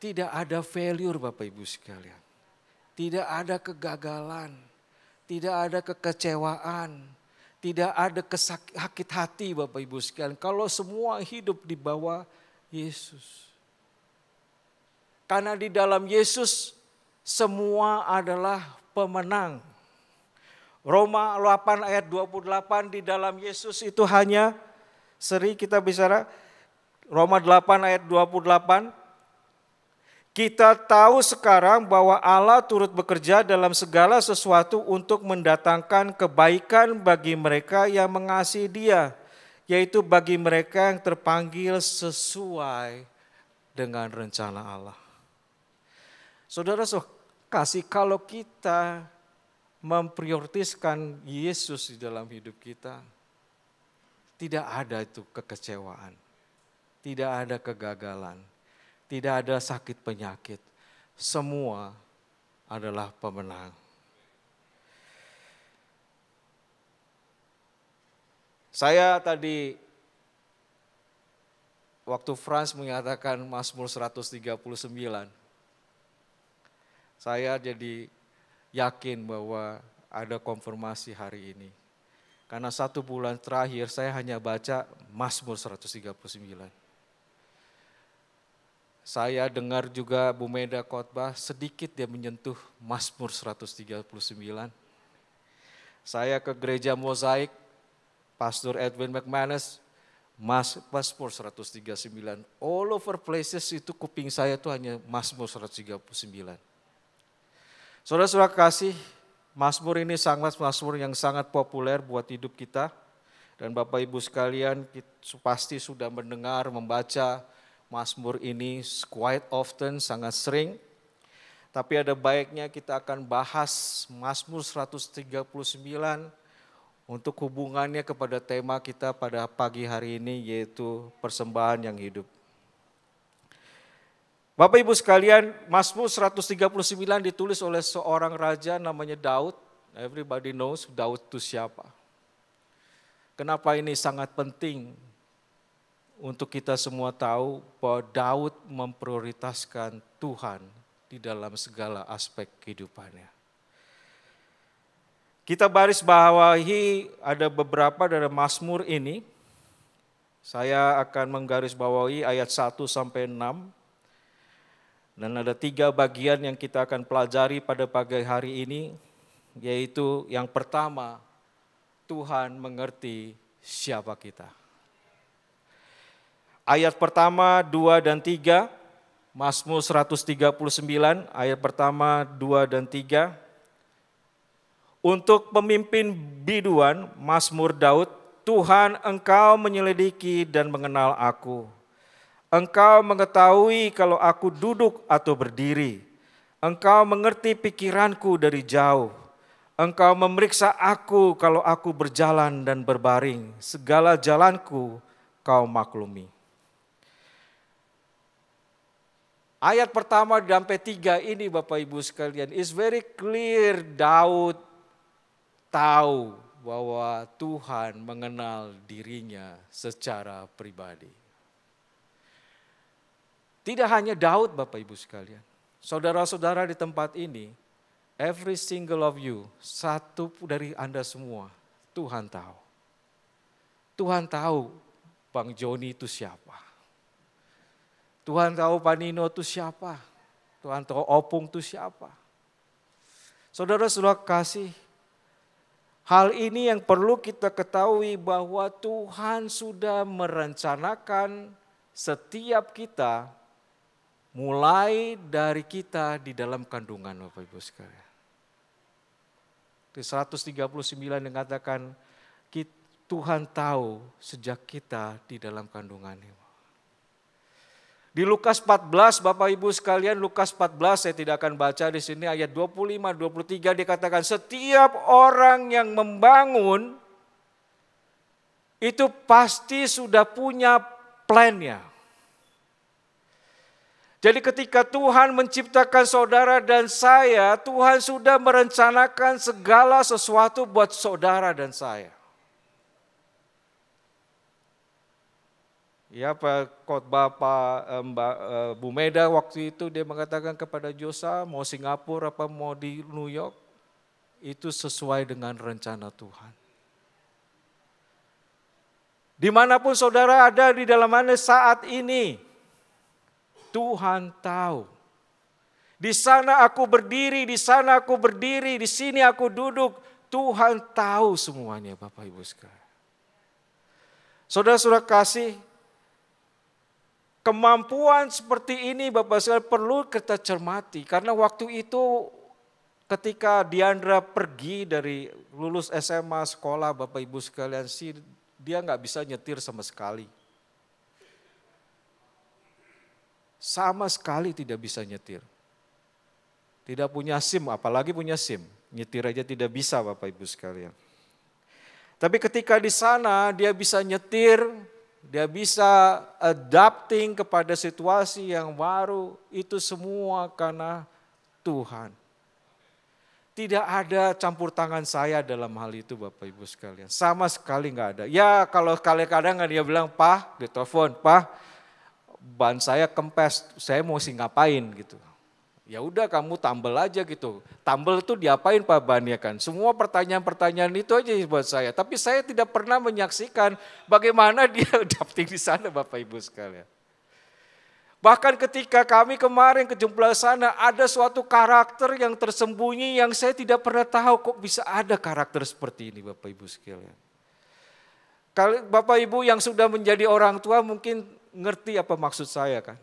tidak ada failure Bapak Ibu sekalian. tidak ada kegagalan, tidak ada kekecewaan, tidak ada sakit hati Bapak Ibu sekalian. Kalau semua hidup di bawah Yesus. Karena di dalam Yesus semua adalah pemenang. Roma 8 ayat 28 di dalam Yesus itu hanya seri kita bicara. Roma 8 ayat 28. Kita tahu sekarang bahwa Allah turut bekerja dalam segala sesuatu untuk mendatangkan kebaikan bagi mereka yang mengasihi Dia, yaitu bagi mereka yang terpanggil sesuai dengan rencana Allah. Saudara kasih, kalau kita memprioritaskan Yesus di dalam hidup kita, tidak ada itu kekecewaan, tidak ada kegagalan, tidak ada sakit penyakit. Semua adalah pemenang. Saya tadi waktu Frans menyatakan Mazmur 139, saya jadi yakin bahwa ada konfirmasi hari ini. Karena 1 bulan terakhir saya hanya baca Mazmur 139. Saya dengar juga Bu Meda khotbah, sedikit dia menyentuh Mazmur 139. Saya ke gereja Mozaik, Pastor Edwin McManus, Mazmur 139. All over places itu kuping saya itu hanya Mazmur 139. Saudara-saudara kasih, Mazmur ini Mazmur yang sangat populer buat hidup kita. Dan Bapak Ibu sekalian pasti sudah mendengar, membaca Mazmur ini quite often, sangat sering. Tapi ada baiknya kita akan bahas Mazmur 139 untuk hubungannya kepada tema kita pada pagi hari ini, yaitu persembahan yang hidup. Bapak Ibu sekalian, Mazmur 139 ditulis oleh seorang raja namanya Daud. Everybody knows Daud itu siapa. Kenapa ini sangat penting untuk kita semua tahu bahwa Daud memprioritaskan Tuhan di dalam segala aspek kehidupannya. Kita baris bawahi ada beberapa dari Mazmur ini. Saya akan menggarisbawahi ayat 1 sampai 6. Dan ada 3 bagian yang kita akan pelajari pada pagi hari ini, yaitu yang pertama, Tuhan mengerti siapa kita. Ayat pertama, 2 dan 3, Mazmur 139, ayat pertama, 2 dan 3. Untuk pemimpin biduan, Mazmur Daud, Tuhan Engkau menyelidiki dan mengenal aku. Engkau mengetahui kalau aku duduk atau berdiri. Engkau mengerti pikiranku dari jauh. Engkau memeriksa aku kalau aku berjalan dan berbaring. Segala jalanku Kau maklumi. Ayat pertama sampai 3 ini Bapak Ibu sekalian is very clear. Daud tahu bahwa Tuhan mengenal dirinya secara pribadi. Tidak hanya Daud Bapak Ibu sekalian. Saudara-saudara di tempat ini, every single of you, satu dari Anda semua, Tuhan tahu. Tuhan tahu Bang Joni itu siapa. Tuhan tahu Pak Nino itu siapa. Tuhan tahu Opung itu siapa. Saudara-saudara kasih, hal ini yang perlu kita ketahui bahwa Tuhan sudah merencanakan setiap kita, mulai dari kita di dalam kandungan Bapak Ibu sekalian. Di 139 dikatakan Tuhan tahu sejak kita di dalam kandungannya. Di Lukas 14 Bapak Ibu sekalian, Lukas 14 saya tidak akan baca di sini, ayat 25-23 dikatakan setiap orang yang membangun itu pasti sudah punya plannya. Jadi ketika Tuhan menciptakan saudara dan saya, Tuhan sudah merencanakan segala sesuatu buat saudara dan saya. Ya, khotbah Bu Meda waktu itu dia mengatakan kepada Josa mau Singapura apa mau di New York, itu sesuai dengan rencana Tuhan. Dimanapun saudara ada di dalam mana saat ini, Tuhan tahu. Di sana aku berdiri, di sana aku berdiri, di sini aku duduk. Tuhan tahu semuanya Bapak Ibu sekalian. Saudara-saudara kasih, kemampuan seperti ini Bapak sekalian perlu kita cermati. Karena waktu itu ketika Diandra pergi dari lulus SMA sekolah Bapak Ibu sekalian, dia nggak bisa nyetir sama sekali. Sama sekali tidak bisa nyetir. Tidak punya SIM, apalagi punya SIM. Nyetir aja tidak bisa Bapak Ibu sekalian. Tapi ketika di sana dia bisa nyetir, dia bisa adapting kepada situasi yang baru, itu semua karena Tuhan. Tidak ada campur tangan saya dalam hal itu Bapak Ibu sekalian. Sama sekali nggak ada. Ya kalau kadang-kadang dia bilang, "Pak," dia telepon, "Pak, ban saya kempes, saya mau ngapain gitu." Ya udah kamu tambel aja gitu. Tambel itu diapain Pak bannya kan? Semua pertanyaan-pertanyaan itu aja buat saya. Tapi saya tidak pernah menyaksikan bagaimana dia adapting di sana Bapak Ibu sekalian. Bahkan ketika kami kemarin ke jumlah sana ada suatu karakter yang tersembunyi yang saya tidak pernah tahu kok bisa ada karakter seperti ini Bapak Ibu sekalian. Kalau Bapak Ibu yang sudah menjadi orang tua mungkin ngerti apa maksud saya kan.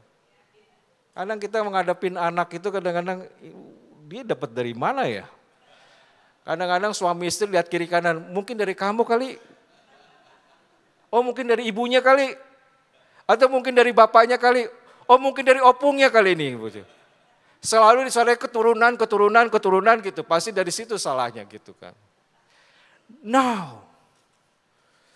Kadang kita menghadapin anak itu kadang-kadang dia dapat dari mana ya? Kadang-kadang suami istri lihat kiri kanan, mungkin dari kamu kali. Oh mungkin dari ibunya kali. Atau mungkin dari bapaknya kali. Oh mungkin dari opungnya kali ini. Selalu disalahkan keturunan gitu. Pasti dari situ salahnya gitu kan. Now.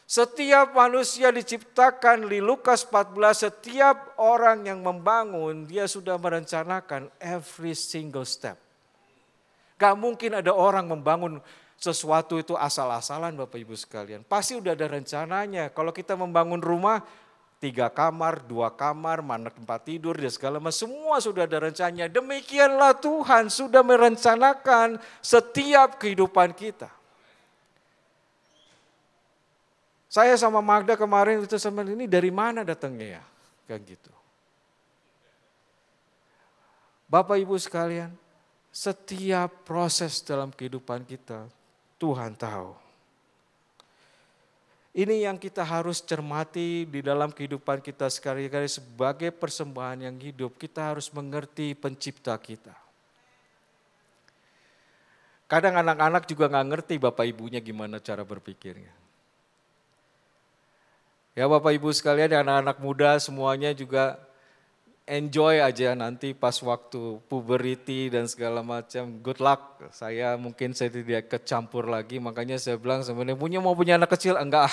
Setiap manusia diciptakan di Lukas 14, setiap orang yang membangun, dia sudah merencanakan every single step. Gak mungkin ada orang membangun sesuatu itu asal-asalan Bapak Ibu sekalian. Pasti udah ada rencananya. Kalau kita membangun rumah, 3 kamar, 2 kamar, mana tempat tidur, dan segala macam, semua sudah ada rencananya. Demikianlah Tuhan sudah merencanakan setiap kehidupan kita. Saya sama Magda kemarin itu sama ini dari mana datangnya ya? Kayak gitu. Bapak Ibu sekalian, setiap proses dalam kehidupan kita Tuhan tahu. Ini yang kita harus cermati di dalam kehidupan kita sekali-kali sebagai persembahan yang hidup. Kita harus mengerti pencipta kita. Kadang anak-anak juga gak ngerti bapak ibunya gimana cara berpikirnya. Ya Bapak Ibu sekalian, anak-anak muda semuanya juga enjoy aja nanti pas waktu puberty dan segala macam. Good luck, saya tidak kecampur lagi, makanya saya bilang sebenarnya mau punya anak kecil, enggak.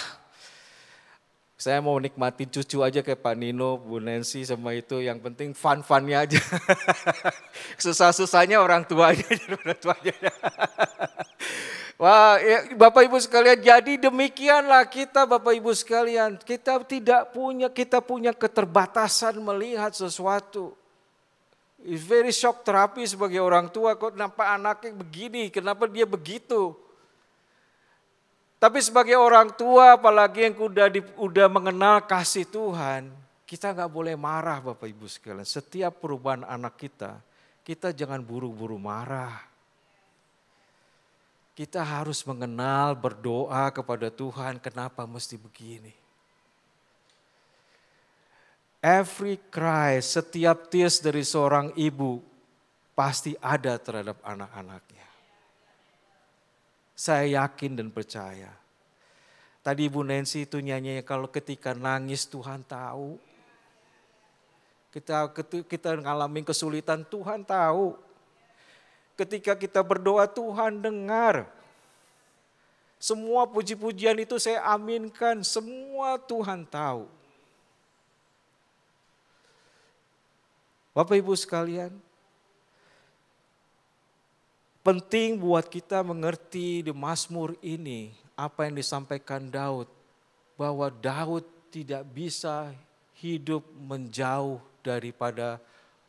Saya mau nikmatin cucu aja kayak Pak Nino, Bu Nancy sama itu, yang penting fun-funnya aja. Susah-susahnya orang tuanya. Wah, ya, Bapak Ibu sekalian, jadi demikianlah kita Bapak Ibu sekalian. Kita punya keterbatasan melihat sesuatu. It's very shock therapy sebagai orang tua, kok kenapa anaknya begini, kenapa dia begitu. Tapi sebagai orang tua, apalagi yang udah mengenal kasih Tuhan, kita gak boleh marah Bapak Ibu sekalian. Setiap perubahan anak kita jangan buru-buru marah. Kita harus mengenal, berdoa kepada Tuhan, kenapa mesti begini. Every cry, setiap tears dari seorang ibu pasti ada terhadap anak-anaknya. Saya yakin dan percaya. Tadi Ibu Nancy itu nyanyi, kalau ketika nangis Tuhan tahu. Kita ngalamin kesulitan, Tuhan tahu. Ketika kita berdoa, Tuhan dengar. Semua puji-pujian itu saya aminkan, semua Tuhan tahu. Bapak Ibu sekalian, penting buat kita mengerti di Mazmur ini, apa yang disampaikan Daud. Bahwa Daud tidak bisa hidup menjauh daripada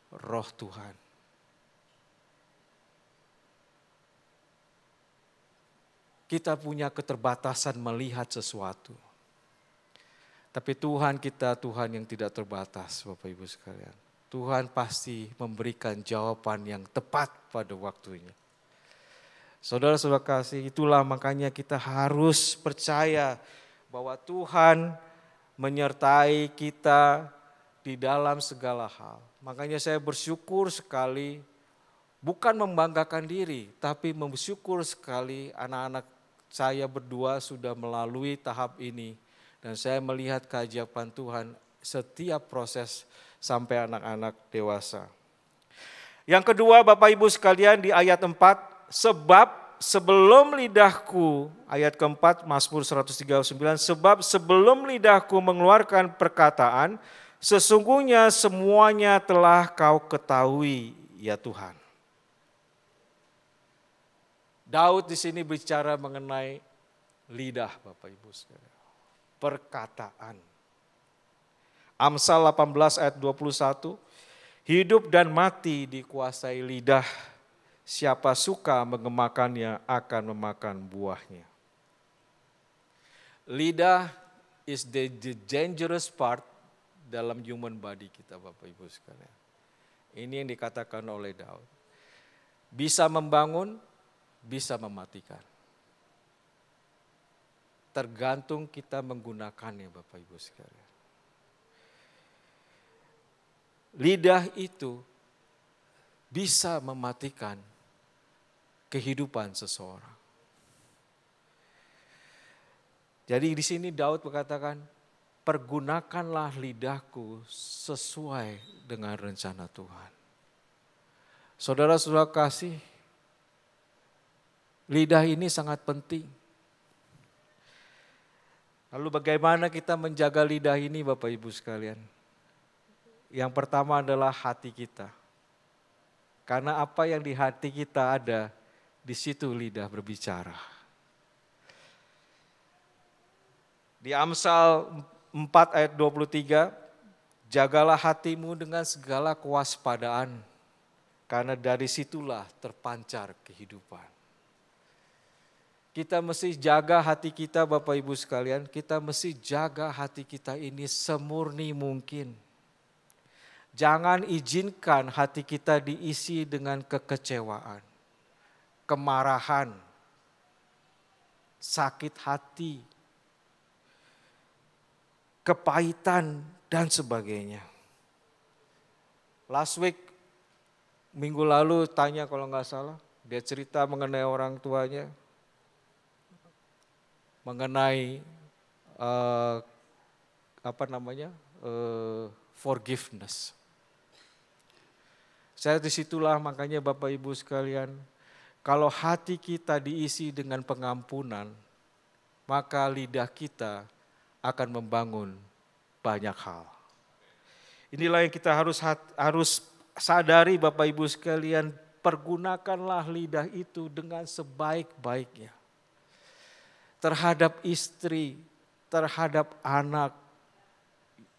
roh Tuhan. Kita punya keterbatasan melihat sesuatu. Tapi Tuhan kita Tuhan yang tidak terbatas, Bapak Ibu sekalian. Tuhan pasti memberikan jawaban yang tepat pada waktunya. Saudara-saudara kasih, itulah makanya kita harus percaya bahwa Tuhan menyertai kita di dalam segala hal. Makanya saya bersyukur sekali, bukan membanggakan diri, tapi bersyukur sekali anak-anak saya berdua sudah melalui tahap ini. Dan saya melihat keajaiban Tuhan setiap proses sampai anak-anak dewasa. Yang kedua Bapak Ibu sekalian di ayat 4, sebab sebelum lidahku, ayat keempat Mazmur 139, sebab sebelum lidahku mengeluarkan perkataan, sesungguhnya semuanya telah kau ketahui ya Tuhan. Daud di sini bicara mengenai lidah Bapak Ibu sekalian. Perkataan. Amsal 18 ayat 21, hidup dan mati dikuasai lidah, siapa suka mengemakannya akan memakan buahnya. Lidah is the dangerous part dalam human body kita Bapak Ibu sekalian. Ini yang dikatakan oleh Daud. Bisa membangun, bisa mematikan. Tergantung kita menggunakannya Bapak Ibu sekalian. Lidah itu bisa mematikan kehidupan seseorang. Jadi di sini Daud berkatakan, pergunakanlah lidahku sesuai dengan rencana Tuhan. Saudara-saudara kasih, lidah ini sangat penting. Lalu bagaimana kita menjaga lidah ini Bapak Ibu sekalian? Yang pertama adalah hati kita. Karena apa yang di hati kita ada, di situ lidah berbicara. Di Amsal 4 ayat 23, jagalah hatimu dengan segala kewaspadaan, karena dari situlah terpancar kehidupan. Kita mesti jaga hati kita Bapak Ibu sekalian, kita mesti jaga hati kita ini semurni mungkin. Jangan izinkan hati kita diisi dengan kekecewaan, kemarahan, sakit hati, kepahitan, dan sebagainya. Last week, minggu lalu tanya kalau nggak salah, dia cerita mengenai orang tuanya, mengenai forgiveness. Saya disitulah makanya Bapak Ibu sekalian, kalau hati kita diisi dengan pengampunan, maka lidah kita akan membangun banyak hal. Inilah yang kita harus sadari Bapak Ibu sekalian, pergunakanlah lidah itu dengan sebaik-baiknya. Terhadap istri, terhadap anak.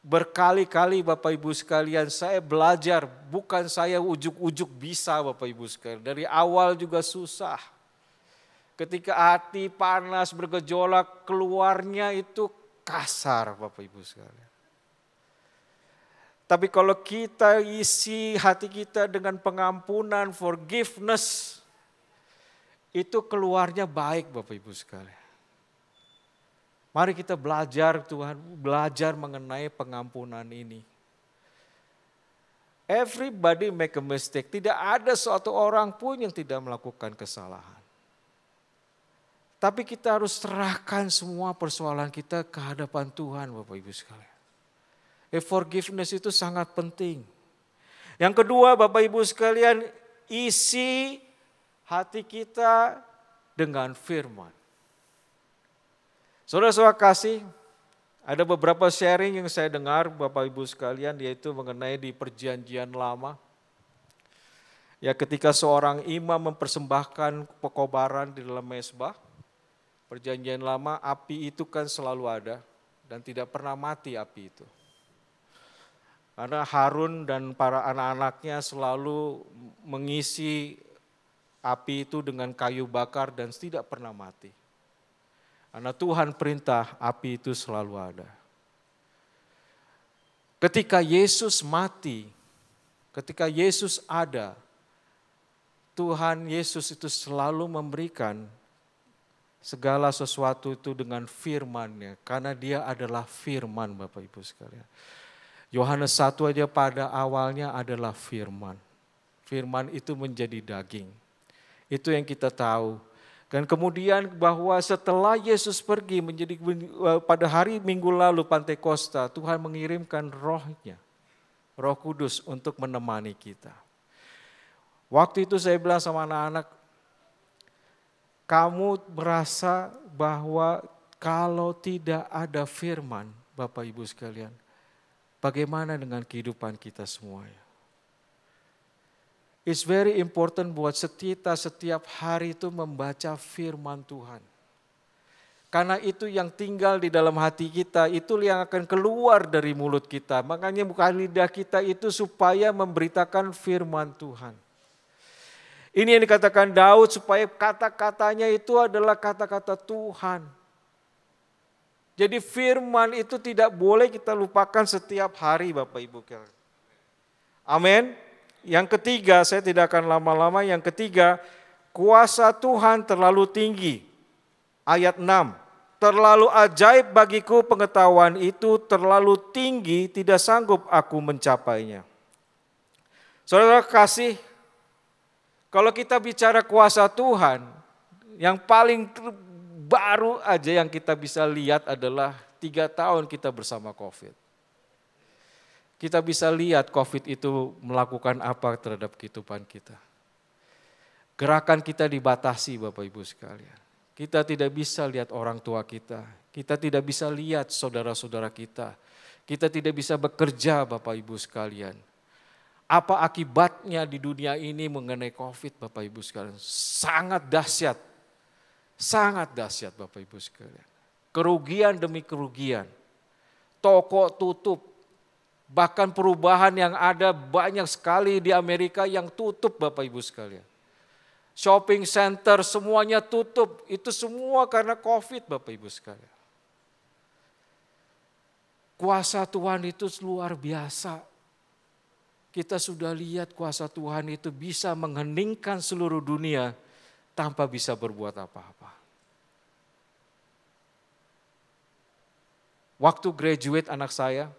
Berkali-kali Bapak Ibu sekalian saya belajar, bukan saya ujuk-ujuk bisa Bapak Ibu sekalian. Dari awal juga susah. Ketika hati panas bergejolak, keluarnya itu kasar Bapak Ibu sekalian. Tapi kalau kita isi hati kita dengan pengampunan, forgiveness, itu keluarnya baik Bapak Ibu sekalian. Mari kita belajar Tuhan, belajar mengenai pengampunan ini. Everybody make a mistake. Tidak ada suatu orang pun yang tidak melakukan kesalahan. Tapi kita harus serahkan semua persoalan kita ke hadapan Tuhan Bapak Ibu sekalian. Forgiveness itu sangat penting. Yang kedua Bapak Ibu sekalian, isi hati kita dengan firman. Saudara-saudara kasih, ada beberapa sharing yang saya dengar Bapak Ibu sekalian, yaitu mengenai di perjanjian lama. Ya, ketika seorang imam mempersembahkan pekobaran di dalam mezbah, perjanjian lama api itu kan selalu ada dan tidak pernah mati api itu. Karena Harun dan para anak-anaknya selalu mengisi api itu dengan kayu bakar dan tidak pernah mati. Karena Tuhan perintah, api itu selalu ada. Ketika Yesus mati, ketika Yesus ada, Tuhan Yesus itu selalu memberikan segala sesuatu itu dengan firman-Nya. Karena Dia adalah firman, Bapak Ibu sekalian. Yohanes 1 aja pada awalnya adalah firman. Firman itu menjadi daging. Itu yang kita tahu. Dan kemudian bahwa setelah Yesus pergi menjadi pada hari Minggu lalu Pantekosta, Tuhan mengirimkan Roh-Nya, Roh Kudus untuk menemani kita. Waktu itu saya bilang sama anak-anak, kamu merasa bahwa kalau tidak ada firman, Bapak Ibu sekalian, bagaimana dengan kehidupan kita semuanya? It's very important buat kita setiap hari itu membaca firman Tuhan. Karena itu yang tinggal di dalam hati kita, itu yang akan keluar dari mulut kita. Makanya buka lidah kita itu supaya memberitakan firman Tuhan. Ini yang dikatakan Daud supaya kata-katanya itu adalah kata-kata Tuhan. Jadi firman itu tidak boleh kita lupakan setiap hari Bapak Ibu. Amin. Yang ketiga, saya tidak akan lama-lama. Yang ketiga, kuasa Tuhan terlalu tinggi. Ayat 6. Terlalu ajaib bagiku pengetahuan itu, terlalu tinggi tidak sanggup aku mencapainya. Saudara kasih, kalau kita bicara kuasa Tuhan, yang paling baru aja yang kita bisa lihat adalah 3 tahun kita bersama COVID. Kita bisa lihat COVID itu melakukan apa terhadap kehidupan kita. Gerakan kita dibatasi Bapak Ibu sekalian. Kita tidak bisa lihat orang tua kita. Kita tidak bisa lihat saudara-saudara kita. Kita tidak bisa bekerja Bapak Ibu sekalian. Apa akibatnya di dunia ini mengenai COVID Bapak Ibu sekalian? Sangat dahsyat. Sangat dahsyat Bapak Ibu sekalian. Kerugian demi kerugian. Toko tutup. Bahkan perubahan yang ada banyak sekali di Amerika yang tutup Bapak Ibu sekalian. Shopping center semuanya tutup. Itu semua karena COVID Bapak Ibu sekalian. Kuasa Tuhan itu luar biasa. Kita sudah lihat kuasa Tuhan itu bisa mengheningkan seluruh dunia tanpa bisa berbuat apa-apa. Waktu graduate anak saya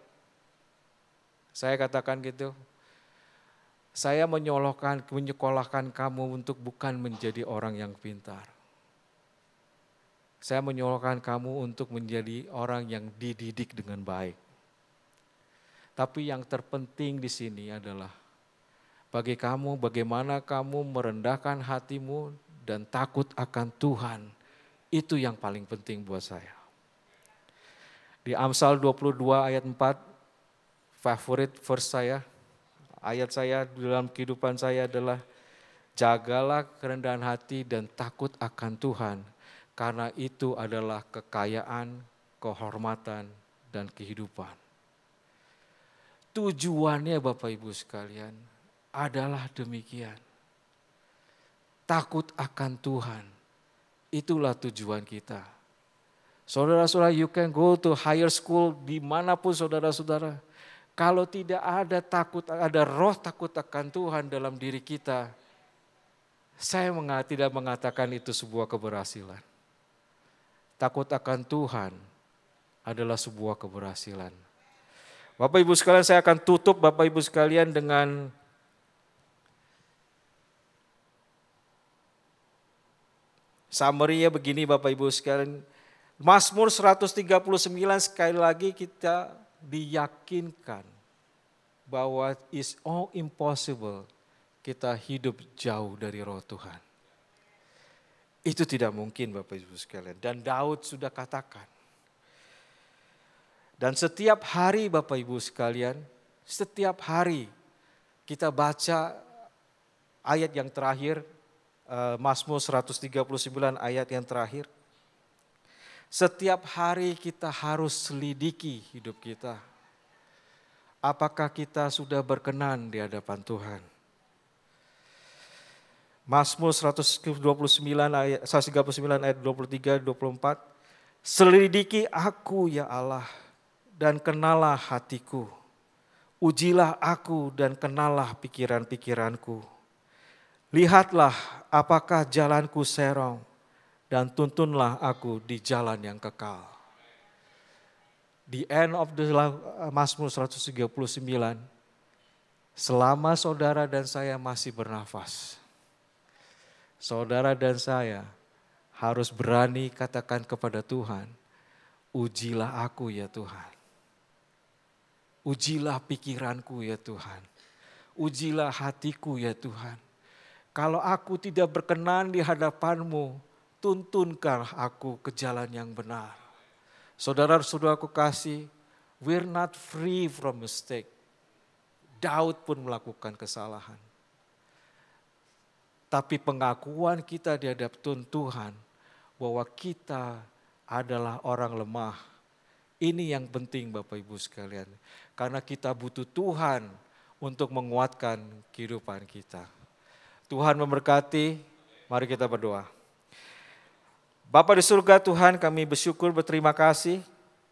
katakan gitu, saya menyekolahkan kamu untuk bukan menjadi orang yang pintar. Saya menyekolahkan kamu untuk menjadi orang yang dididik dengan baik. Tapi yang terpenting di sini adalah bagi kamu bagaimana kamu merendahkan hatimu dan takut akan Tuhan. Itu yang paling penting buat saya. Di Amsal 22 ayat 4, favorit verse saya, ayat saya dalam kehidupan saya adalah jagalah kerendahan hati dan takut akan Tuhan, karena itu adalah kekayaan, kehormatan, dan kehidupan. Tujuannya Bapak Ibu sekalian adalah demikian. Takut akan Tuhan, itulah tujuan kita. Saudara-saudara, you can go to higher school dimanapun saudara-saudara. Kalau tidak ada roh takut akan Tuhan dalam diri kita, saya tidak mengatakan itu sebuah keberhasilan. Takut akan Tuhan adalah sebuah keberhasilan. Bapak Ibu sekalian, saya akan tutup Bapak Ibu sekalian dengan summary-nya begini Bapak Ibu sekalian. Mazmur 139 sekali lagi kita diyakinkan bahwa it's all impossible kita hidup jauh dari roh Tuhan. Itu tidak mungkin Bapak Ibu sekalian. Dan Daud sudah katakan. Dan setiap hari Bapak Ibu sekalian, setiap hari kita baca ayat yang terakhir, Mazmur 139 ayat yang terakhir. Setiap hari kita harus selidiki hidup kita. apakah kita sudah berkenan di hadapan Tuhan? Mazmur 139 ayat 23-24. Selidiki aku ya Allah dan kenalah hatiku. Ujilah aku dan kenalah pikiran-pikiranku. Lihatlah apakah jalanku serong dan tuntunlah aku di jalan yang kekal. The end of the Mazmur 139. Selama saudara dan saya masih bernafas, saudara dan saya harus berani katakan kepada Tuhan, ujilah aku ya Tuhan. Ujilah pikiranku ya Tuhan. Ujilah hatiku ya Tuhan. Kalau aku tidak berkenan di hadapan-Mu, tuntunkan aku ke jalan yang benar. Saudara-saudaraku kasih, we're not free from mistake. Daud pun melakukan kesalahan. Tapi pengakuan kita di hadapan Tuhan bahwa kita adalah orang lemah. Ini yang penting Bapak Ibu sekalian. Karena kita butuh Tuhan untuk menguatkan kehidupan kita. Tuhan memberkati, mari kita berdoa. Bapa di surga Tuhan, kami bersyukur berterima kasih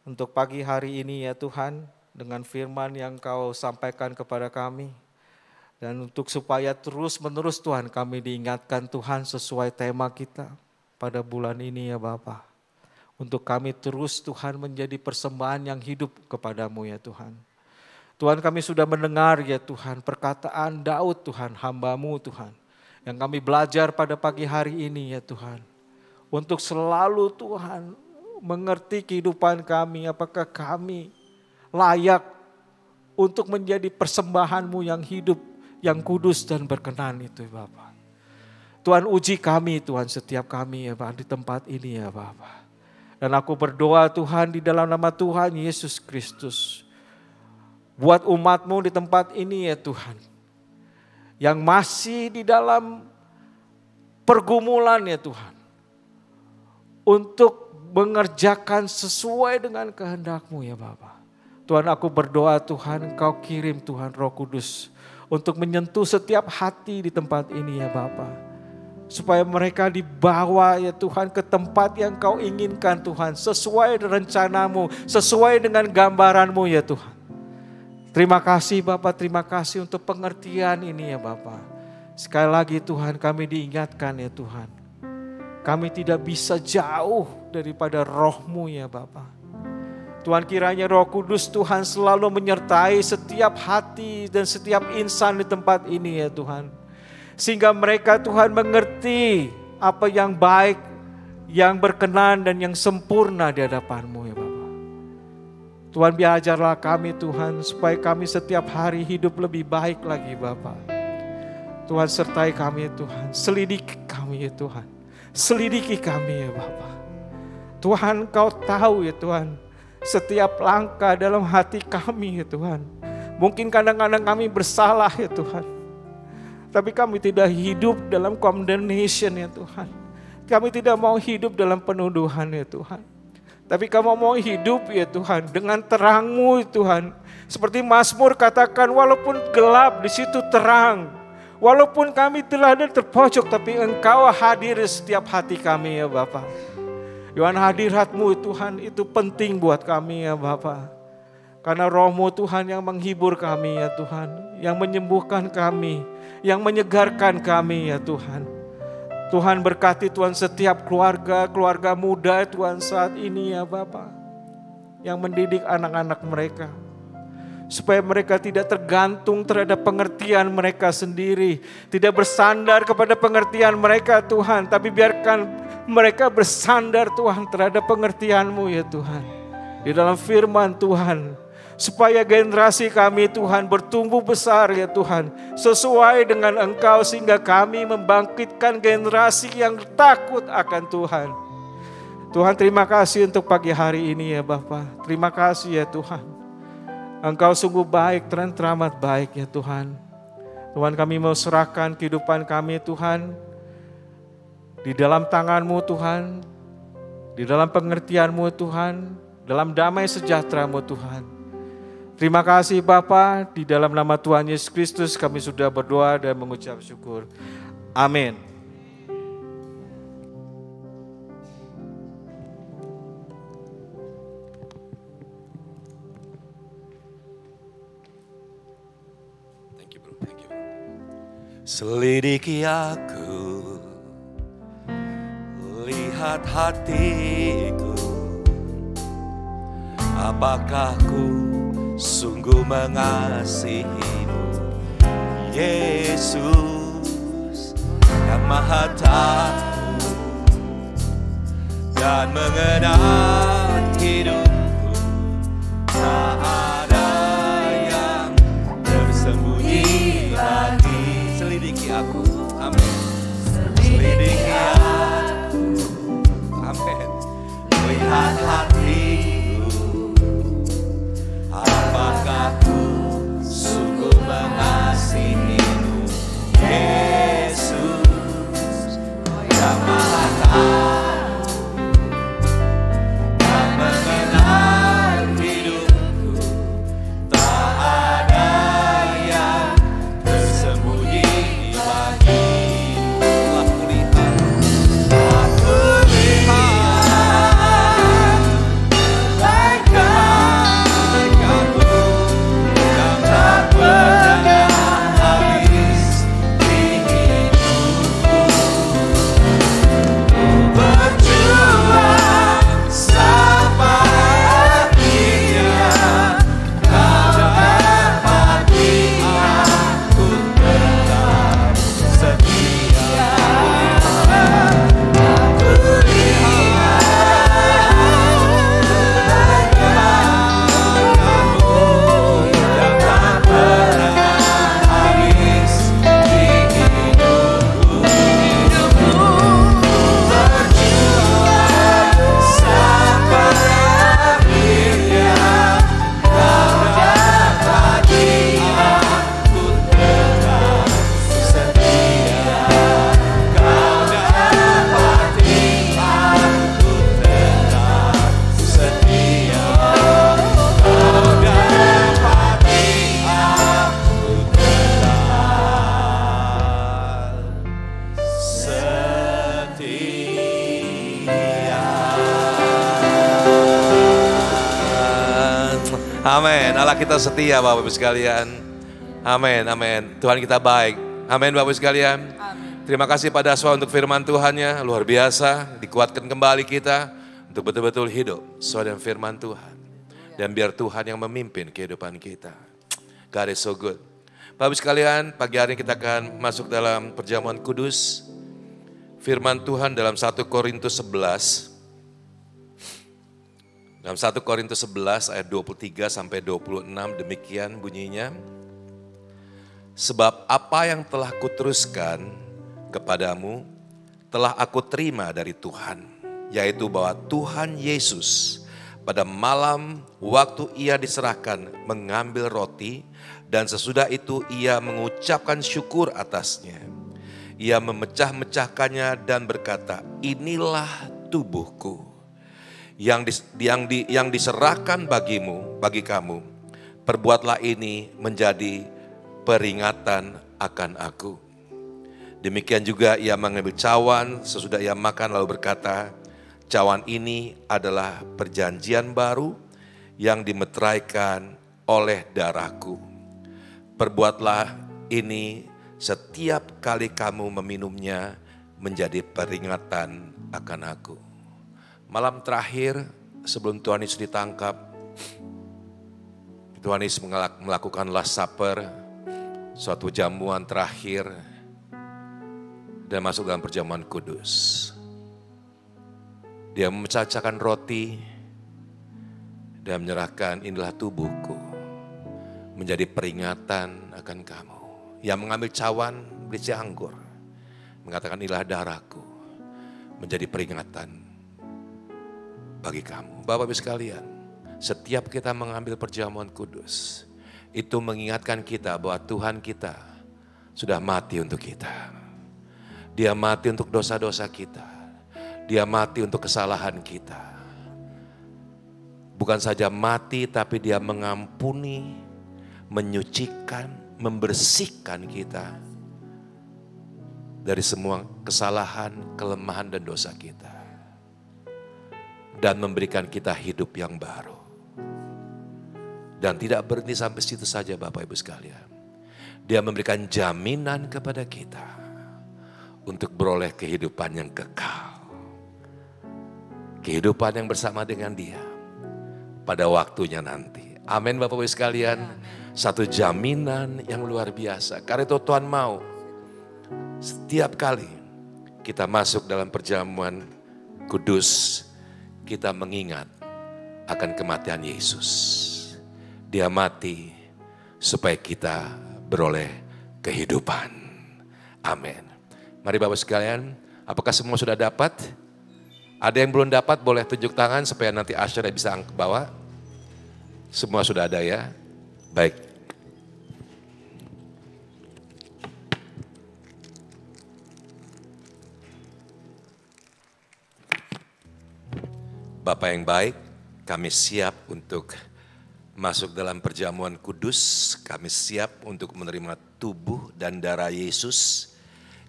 untuk pagi hari ini ya Tuhan. Dengan firman yang Kau sampaikan kepada kami. Dan untuk supaya terus menerus Tuhan kami diingatkan Tuhan sesuai tema kita pada bulan ini ya Bapa. Untuk kami terus Tuhan menjadi persembahan yang hidup kepadamu ya Tuhan. Tuhan kami sudah mendengar ya Tuhan perkataan Daud Tuhan, hamba-Mu Tuhan. Yang kami belajar pada pagi hari ini ya Tuhan. Untuk selalu Tuhan mengerti kehidupan kami, apakah kami layak untuk menjadi persembahan-Mu yang hidup, yang kudus dan berkenan itu Bapa. Tuhan uji kami Tuhan setiap kami ya Bapak di tempat ini ya Bapa. Dan aku berdoa Tuhan di dalam nama Tuhan Yesus Kristus. Buat umat-Mu di tempat ini ya Tuhan. Yang masih di dalam pergumulan ya Tuhan. Untuk mengerjakan sesuai dengan kehendak-Mu ya Bapa. Tuhan aku berdoa Tuhan Kau kirim Tuhan Roh Kudus. Untuk menyentuh setiap hati di tempat ini ya Bapa. Supaya mereka dibawa ya Tuhan ke tempat yang Kau inginkan Tuhan. Sesuai rencana-Mu, sesuai dengan gambaran-Mu ya Tuhan. Terima kasih Bapa, terima kasih untuk pengertian ini ya Bapa. Sekali lagi Tuhan kami diingatkan ya Tuhan. Kami tidak bisa jauh daripada Roh-Mu ya Bapa. Tuhan kiranya Roh Kudus Tuhan selalu menyertai setiap hati dan setiap insan di tempat ini ya Tuhan. Sehingga mereka Tuhan mengerti apa yang baik, yang berkenan dan yang sempurna di hadapan-Mu ya Bapa. Tuhan biarlah kami Tuhan supaya kami setiap hari hidup lebih baik lagi Bapa. Tuhan sertai kami Tuhan, selidiki kami ya Tuhan. Selidiki kami ya Bapa. Tuhan Kau tahu ya Tuhan. Setiap langkah dalam hati kami ya Tuhan. Mungkin kadang-kadang kami bersalah ya Tuhan. Tapi kami tidak hidup dalam condemnation ya Tuhan. Kami tidak mau hidup dalam penuduhan ya Tuhan. Tapi kami mau hidup ya Tuhan dengan terang-Mu ya Tuhan. Seperti Mazmur katakan walaupun gelap di situ terang. Walaupun kami telah ada terpojok tapi Engkau hadir di setiap hati kami ya Bapa. Tuhan hadirat-Mu Tuhan itu penting buat kami ya Bapa. Karena Roh-Mu Tuhan yang menghibur kami ya Tuhan. Yang menyembuhkan kami. Yang menyegarkan kami ya Tuhan. Tuhan berkati Tuhan setiap keluarga muda Tuhan saat ini ya Bapa. Yang mendidik anak-anak mereka. Supaya mereka tidak tergantung terhadap pengertian mereka sendiri. Tidak bersandar kepada pengertian mereka Tuhan. Tapi biarkan mereka bersandar Tuhan terhadap pengertian-Mu ya Tuhan. Di dalam firman Tuhan. Supaya generasi kami Tuhan bertumbuh besar ya Tuhan. Sesuai dengan Engkau sehingga kami membangkitkan generasi yang takut akan Tuhan. Tuhan terima kasih untuk pagi hari ini ya Bapa. Terima kasih ya Tuhan. Engkau sungguh baik dan teramat baik ya Tuhan. Tuhan kami mau serahkan kehidupan kami Tuhan. Di dalam tangan-Mu Tuhan, di dalam pengertian-Mu Tuhan, dalam damai sejahtera-Mu Tuhan. Terima kasih Bapa, di dalam nama Tuhan Yesus Kristus kami sudah berdoa dan mengucap syukur. Amin. Thank you bro, thank you. Selidiki aku, lihat hatiku, apakah ku sungguh mengasihimu, Yesus yang Maha Tahu dan mengenal hidupku. Tak ada yang tersembunyi lagi. Selidiki aku, amin. Selidiki aku, amin. Lihat hatiku, apakah ku sungguh mengasihimu, Yesus yang Maha Tahu dan mengenal hidupku. Tak ada yang tersembunyi bagimu. Aku lihat bagaikan yang tak pernah habis di hidupku. Berjuang sampai akhirnya, kau dapati aku tetap setia. Aku lihat kamu yang tak pernah habis di hidupku. Berjuang sampai akhirnya, kau dapati aku tetap setia. Kau dapati aku tetap setia. Kau dapati aku tetap setia. Amin. Allah kita setia Bapak Ibu sekalian. Amin, amin. Tuhan kita baik. Amin Bapak Ibu sekalian. Terima kasih pada Aswa untuk firman Tuhannya. Luar biasa. Dikuatkan kembali kita untuk betul-betul hidup sesuai dengan firman Tuhan. Dan biar Tuhan yang memimpin kehidupan kita. God is so good. Bapak Ibu sekalian, pagi hari ini kita akan masuk dalam perjamuan kudus. Firman Tuhan dalam 1 Korintus 11. Dalam 1 Korintus 11 ayat 23 sampai 26 demikian bunyinya. Sebab apa yang telah kuteruskan kepadamu telah aku terima dari Tuhan, yaitu bahwa Tuhan Yesus pada malam waktu ia diserahkan mengambil roti dan sesudah itu ia mengucapkan syukur atasnya. Ia memecah-mecahkannya dan berkata, inilah tubuhku yang diserahkan bagi kamu. Perbuatlah ini menjadi peringatan akan aku. Demikian juga ia mengambil cawan sesudah ia makan lalu berkata, cawan ini adalah perjanjian baru yang dimeteraikan oleh darahku. Perbuatlah ini setiap kali kamu meminumnya menjadi peringatan akan aku. Malam terakhir sebelum Tuhan Yesus ditangkap, Tuhan Yesus melakukan Last Supper, suatu jamuan terakhir, dan masuk dalam perjamuan kudus. Dia memecah-mecahkan roti dan menyerahkan, inilah tubuhku, menjadi peringatan akan kamu. Yang mengambil cawan berisi anggur, mengatakan inilah darahku, menjadi peringatan bagi kamu. Bapak Ibu sekalian, setiap kita mengambil perjamuan kudus, itu mengingatkan kita bahwa Tuhan kita sudah mati untuk kita. Dia mati untuk dosa-dosa kita. Dia mati untuk kesalahan kita. bukan saja mati tapi dia mengampuni, menyucikan, membersihkan kita dari semua kesalahan, kelemahan dan dosa kita. Dan memberikan kita hidup yang baru. Dan tidak berhenti sampai situ saja Bapak Ibu sekalian. Dia memberikan jaminan kepada kita untuk beroleh kehidupan yang kekal. Kehidupan yang bersama dengan Dia pada waktunya nanti. Amin Bapak Ibu sekalian. Satu jaminan yang luar biasa. Karena itu Tuhan mau setiap kali kita masuk dalam perjamuan kudus, kita mengingat akan kematian Yesus. Dia mati supaya kita beroleh kehidupan. Amin. Mari Bapak sekalian, apakah semua sudah dapat? Ada yang belum dapat boleh tunjuk tangan supaya nanti Asher bisa bawa. Semua sudah ada ya? Baik. Bapak yang baik, kami siap untuk masuk dalam perjamuan kudus. Kami siap untuk menerima tubuh dan darah Yesus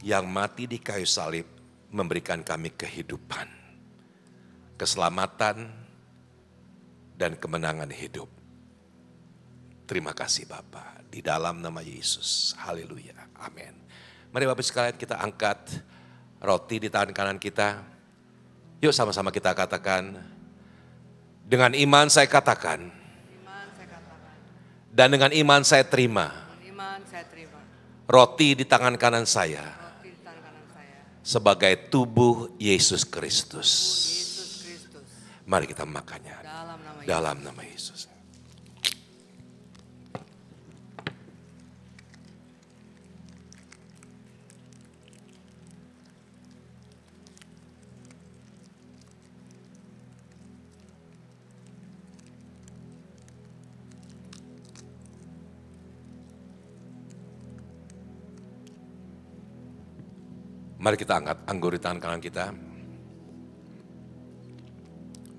yang mati di kayu salib memberikan kami kehidupan, keselamatan, dan kemenangan hidup. Terima kasih Bapa, di dalam nama Yesus. Haleluya. Amin. Mari Bapak sekalian kita angkat roti di tangan kanan kita. Yuk sama-sama kita katakan, dengan iman saya katakan, dan dengan iman saya terima, roti di tangan kanan saya, sebagai tubuh Yesus Kristus. Mari kita makannya dalam nama Yesus. Mari kita angkat anggur di tangan kanan kita.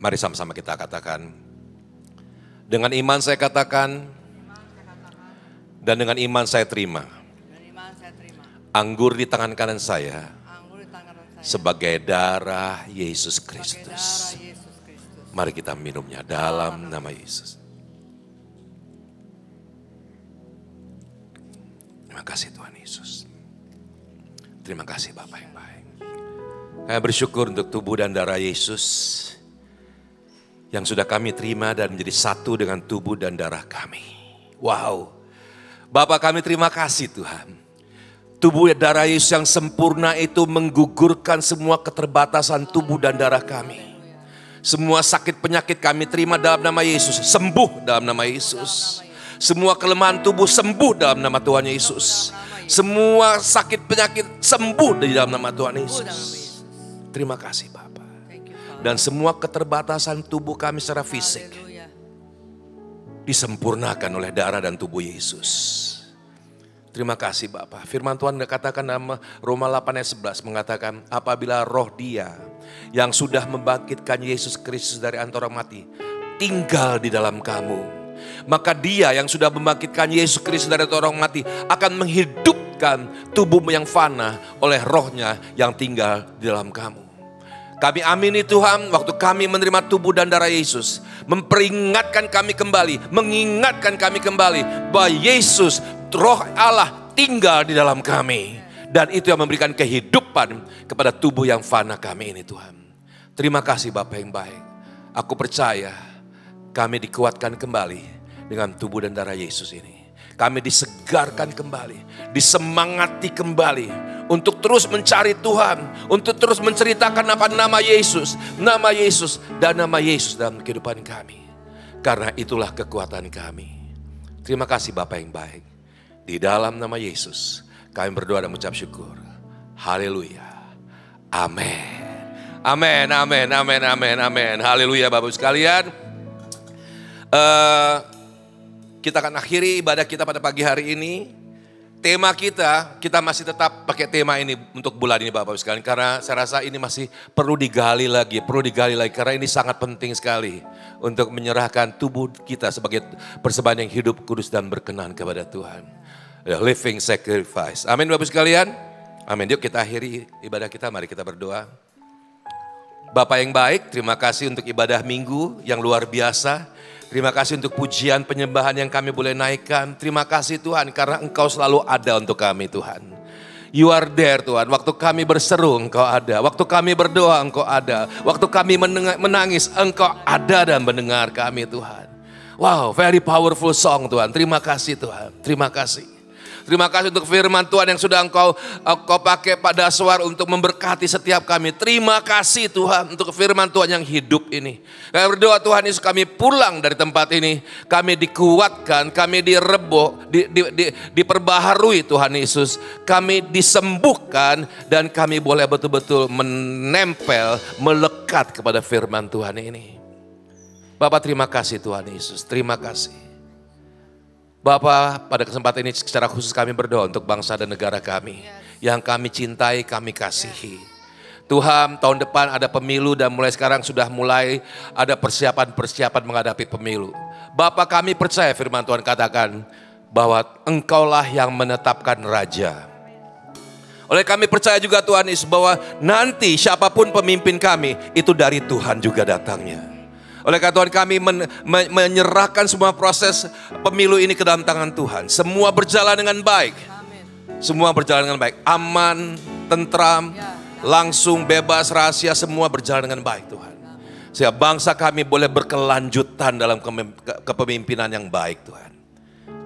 Mari sama-sama kita katakan. Dengan iman saya katakan. Dan dengan iman saya terima. Anggur di tangan kanan saya. Sebagai darah Yesus Kristus. Mari kita minumnya dalam nama Yesus. Terima kasih Tuhan Yesus. Terima kasih Bapak yang baik. Kami bersyukur untuk tubuh dan darah Yesus yang sudah kami terima dan menjadi satu dengan tubuh dan darah kami. Wow. Bapak kami terima kasih Tuhan. Tubuh dan darah Yesus yang sempurna itu menggugurkan semua keterbatasan tubuh dan darah kami. Semua sakit penyakit kami terima dalam nama Yesus. Sembuh dalam nama Yesus. Semua kelemahan tubuh sembuh dalam nama Tuhan Yesus. Semua sakit penyakit sembuh di dalam nama Tuhan Yesus. Terima kasih Bapak. Dan semua keterbatasan tubuh kami secara fisik disempurnakan oleh darah dan tubuh Yesus. Terima kasih Bapak. Firman Tuhan katakan dalam Roma 8 ayat 11 mengatakan apabila roh Dia yang sudah membangkitkan Yesus Kristus dari antara mati tinggal di dalam kamu, maka Dia yang sudah membangkitkan Yesus Kristus dari orang mati akan menghidupkan tubuhmu yang fana oleh rohnya yang tinggal di dalam kamu. Kami amini Tuhan, waktu kami menerima tubuh dan darah Yesus, memperingatkan kami kembali, mengingatkan kami kembali bahwa Yesus, roh Allah tinggal di dalam kami. Dan itu yang memberikan kehidupan kepada tubuh yang fana kami ini Tuhan. Terima kasih Bapak yang baik. Aku percaya kami dikuatkan kembali dengan tubuh dan darah Yesus ini. Kami disegarkan kembali, disemangati kembali untuk terus mencari Tuhan, untuk terus menceritakan apa nama Yesus dan nama Yesus dalam kehidupan kami. Karena itulah kekuatan kami. Terima kasih Bapak yang baik. Di dalam nama Yesus kami berdoa dan mengucap syukur. Haleluya. Amin. Amin, amin, amin, amin, amin. Haleluya Bapak sekalian. Kita akan akhiri ibadah kita pada pagi hari ini. tema kita masih tetap pakai tema ini untuk bulan ini Bapak sekalian. Karena saya rasa ini masih perlu digali lagi. Karena ini sangat penting sekali untuk menyerahkan tubuh kita sebagai persembahan yang hidup, kudus dan berkenan kepada Tuhan. Living sacrifice. Amin Bapak sekalian. Amin. Yuk kita akhiri ibadah kita, mari kita berdoa. Bapak yang baik, terima kasih untuk ibadah minggu yang luar biasa. Terima kasih untuk pujian penyembahan yang kami boleh naikkan. Terima kasih Tuhan karena Engkau selalu ada untuk kami Tuhan. You are there Tuhan. Waktu kami berseru Engkau ada. Waktu kami berdoa Engkau ada. Waktu kami menangis Engkau ada dan mendengar kami Tuhan. Wow, very powerful song Tuhan. Terima kasih Tuhan. Terima kasih. Terima kasih untuk firman Tuhan yang sudah engkau pakai pada suara untuk memberkati setiap kami. Terima kasih Tuhan untuk firman Tuhan yang hidup ini. Kami berdoa Tuhan Yesus kami pulang dari tempat ini. Kami dikuatkan, kami direbuk, diperbaharui Tuhan Yesus. Kami disembuhkan dan kami boleh betul-betul menempel, melekat kepada firman Tuhan ini. Bapak terima kasih Tuhan Yesus, terima kasih. Bapak, pada kesempatan ini secara khusus kami berdoa untuk bangsa dan negara kami. Yang kami cintai, kami kasihi. Tuhan, tahun depan ada pemilu dan mulai sekarang sudah mulai ada persiapan menghadapi pemilu. Bapak kami percaya firman Tuhan katakan bahwa Engkaulah yang menetapkan raja. Oleh kami percaya juga Tuhan Yesus bahwa nanti siapapun pemimpin kami itu dari Tuhan juga datangnya. Oleh karena Tuhan kami menyerahkan semua proses pemilu ini ke dalam tangan Tuhan. Semua berjalan dengan baik. Semua berjalan dengan baik. Aman, tentram, langsung, bebas, rahasia, semua berjalan dengan baik Tuhan. Sehingga bangsa kami boleh berkelanjutan dalam kepemimpinan yang baik Tuhan.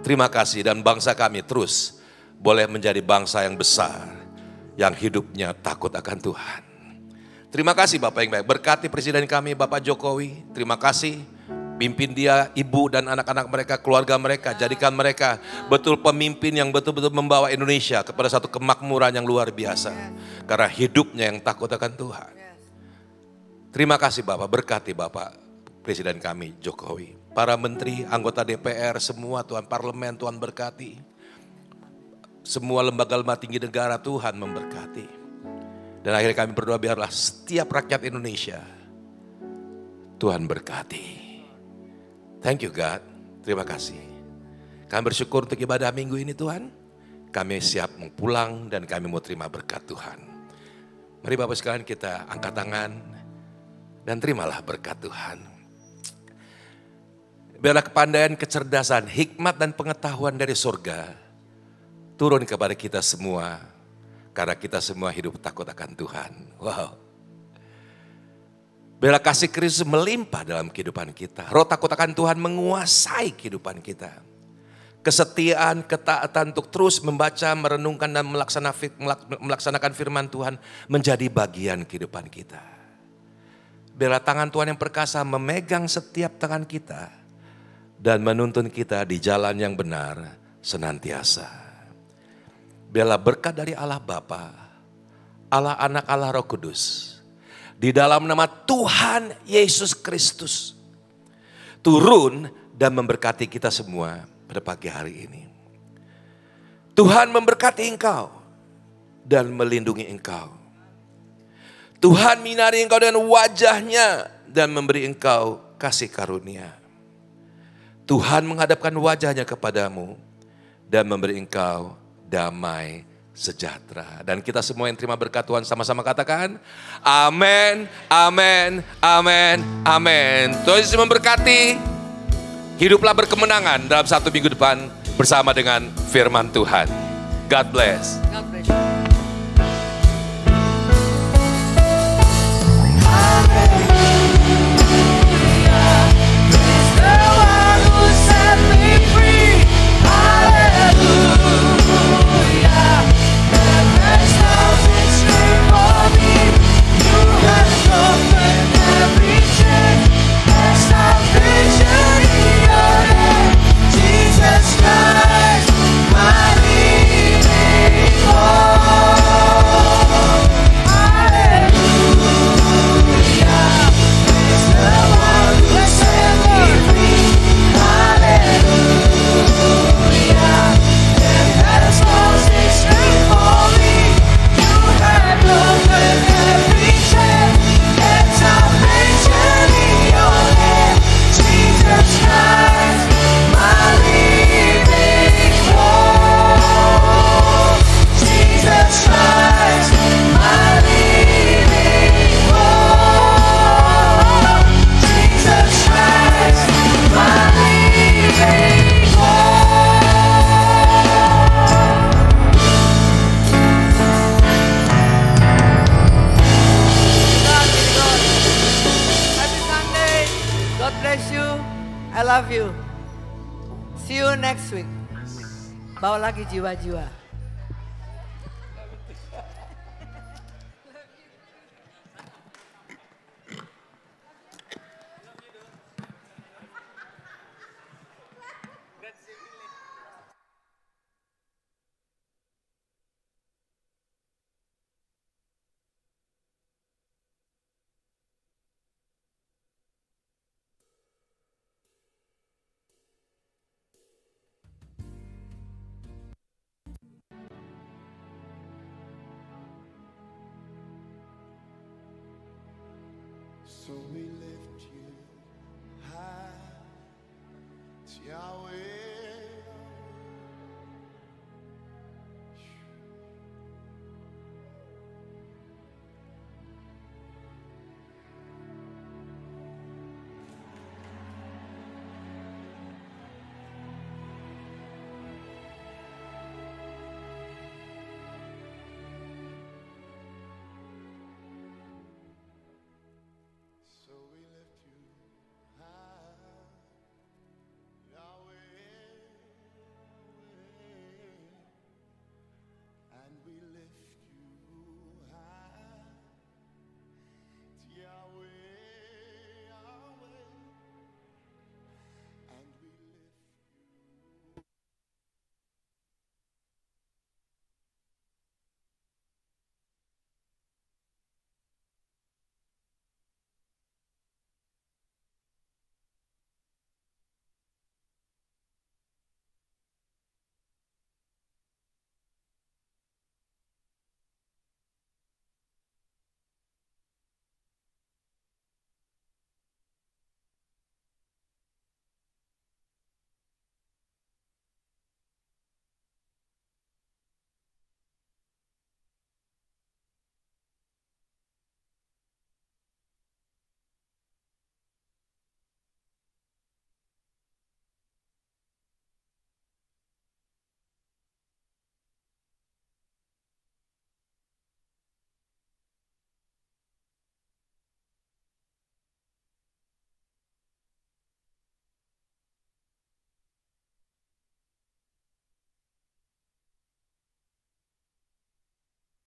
Terima kasih dan bangsa kami terus boleh menjadi bangsa yang besar. Yang hidupnya takut akan Tuhan. Terima kasih Bapak yang baik, berkati Presiden kami Bapak Jokowi, terima kasih, pimpin dia, ibu dan anak-anak mereka, keluarga mereka, jadikan mereka betul pemimpin yang betul-betul membawa Indonesia kepada satu kemakmuran yang luar biasa. Karena hidupnya yang takut akan Tuhan. Terima kasih Bapak, berkati Bapak Presiden kami Jokowi, para menteri, anggota DPR, semua Tuhan, parlemen Tuhan berkati. Semua lembaga-lembaga tinggi negara Tuhan memberkati. Dan akhirnya kami berdoa biarlah setiap rakyat Indonesia Tuhan berkati. Thank you God, terima kasih. Kami bersyukur untuk ibadah minggu ini Tuhan. Kami siap mau pulang dan kami mau terima berkat Tuhan. Mari Bapak sekalian kita angkat tangan dan terimalah berkat Tuhan. Biarlah kepandaian, kecerdasan, hikmat dan pengetahuan dari surga turun kepada kita semua. Karena kita semua hidup takut akan Tuhan. Wow. Biarlah kasih Kristus melimpah dalam kehidupan kita. Roh takut akan Tuhan menguasai kehidupan kita. Kesetiaan, ketaatan untuk terus membaca, merenungkan dan melaksanakan firman Tuhan menjadi bagian kehidupan kita. Biarlah tangan Tuhan yang perkasa memegang setiap tangan kita dan menuntun kita di jalan yang benar senantiasa. Biarlah berkat dari Allah Bapa, Allah Anak, Allah Roh Kudus. Di dalam nama Tuhan Yesus Kristus. Turun dan memberkati kita semua pada pagi hari ini. Tuhan memberkati engkau dan melindungi engkau. Tuhan menyinari engkau dengan wajahnya dan memberi engkau kasih karunia. Tuhan menghadapkan wajahnya kepadamu dan memberi engkau damai sejahtera. Dan kita semua yang terima berkat Tuhan sama-sama katakan amin, amin, amin, amin. Tuhan Yesus memberkati. Hiduplah berkemenangan dalam satu minggu depan bersama dengan firman Tuhan. God bless. God bless you. Jesus Christ, my living hope. love you. See you next week. Bawa lagi jiwa-jiwa. So we lift you high, Yahweh.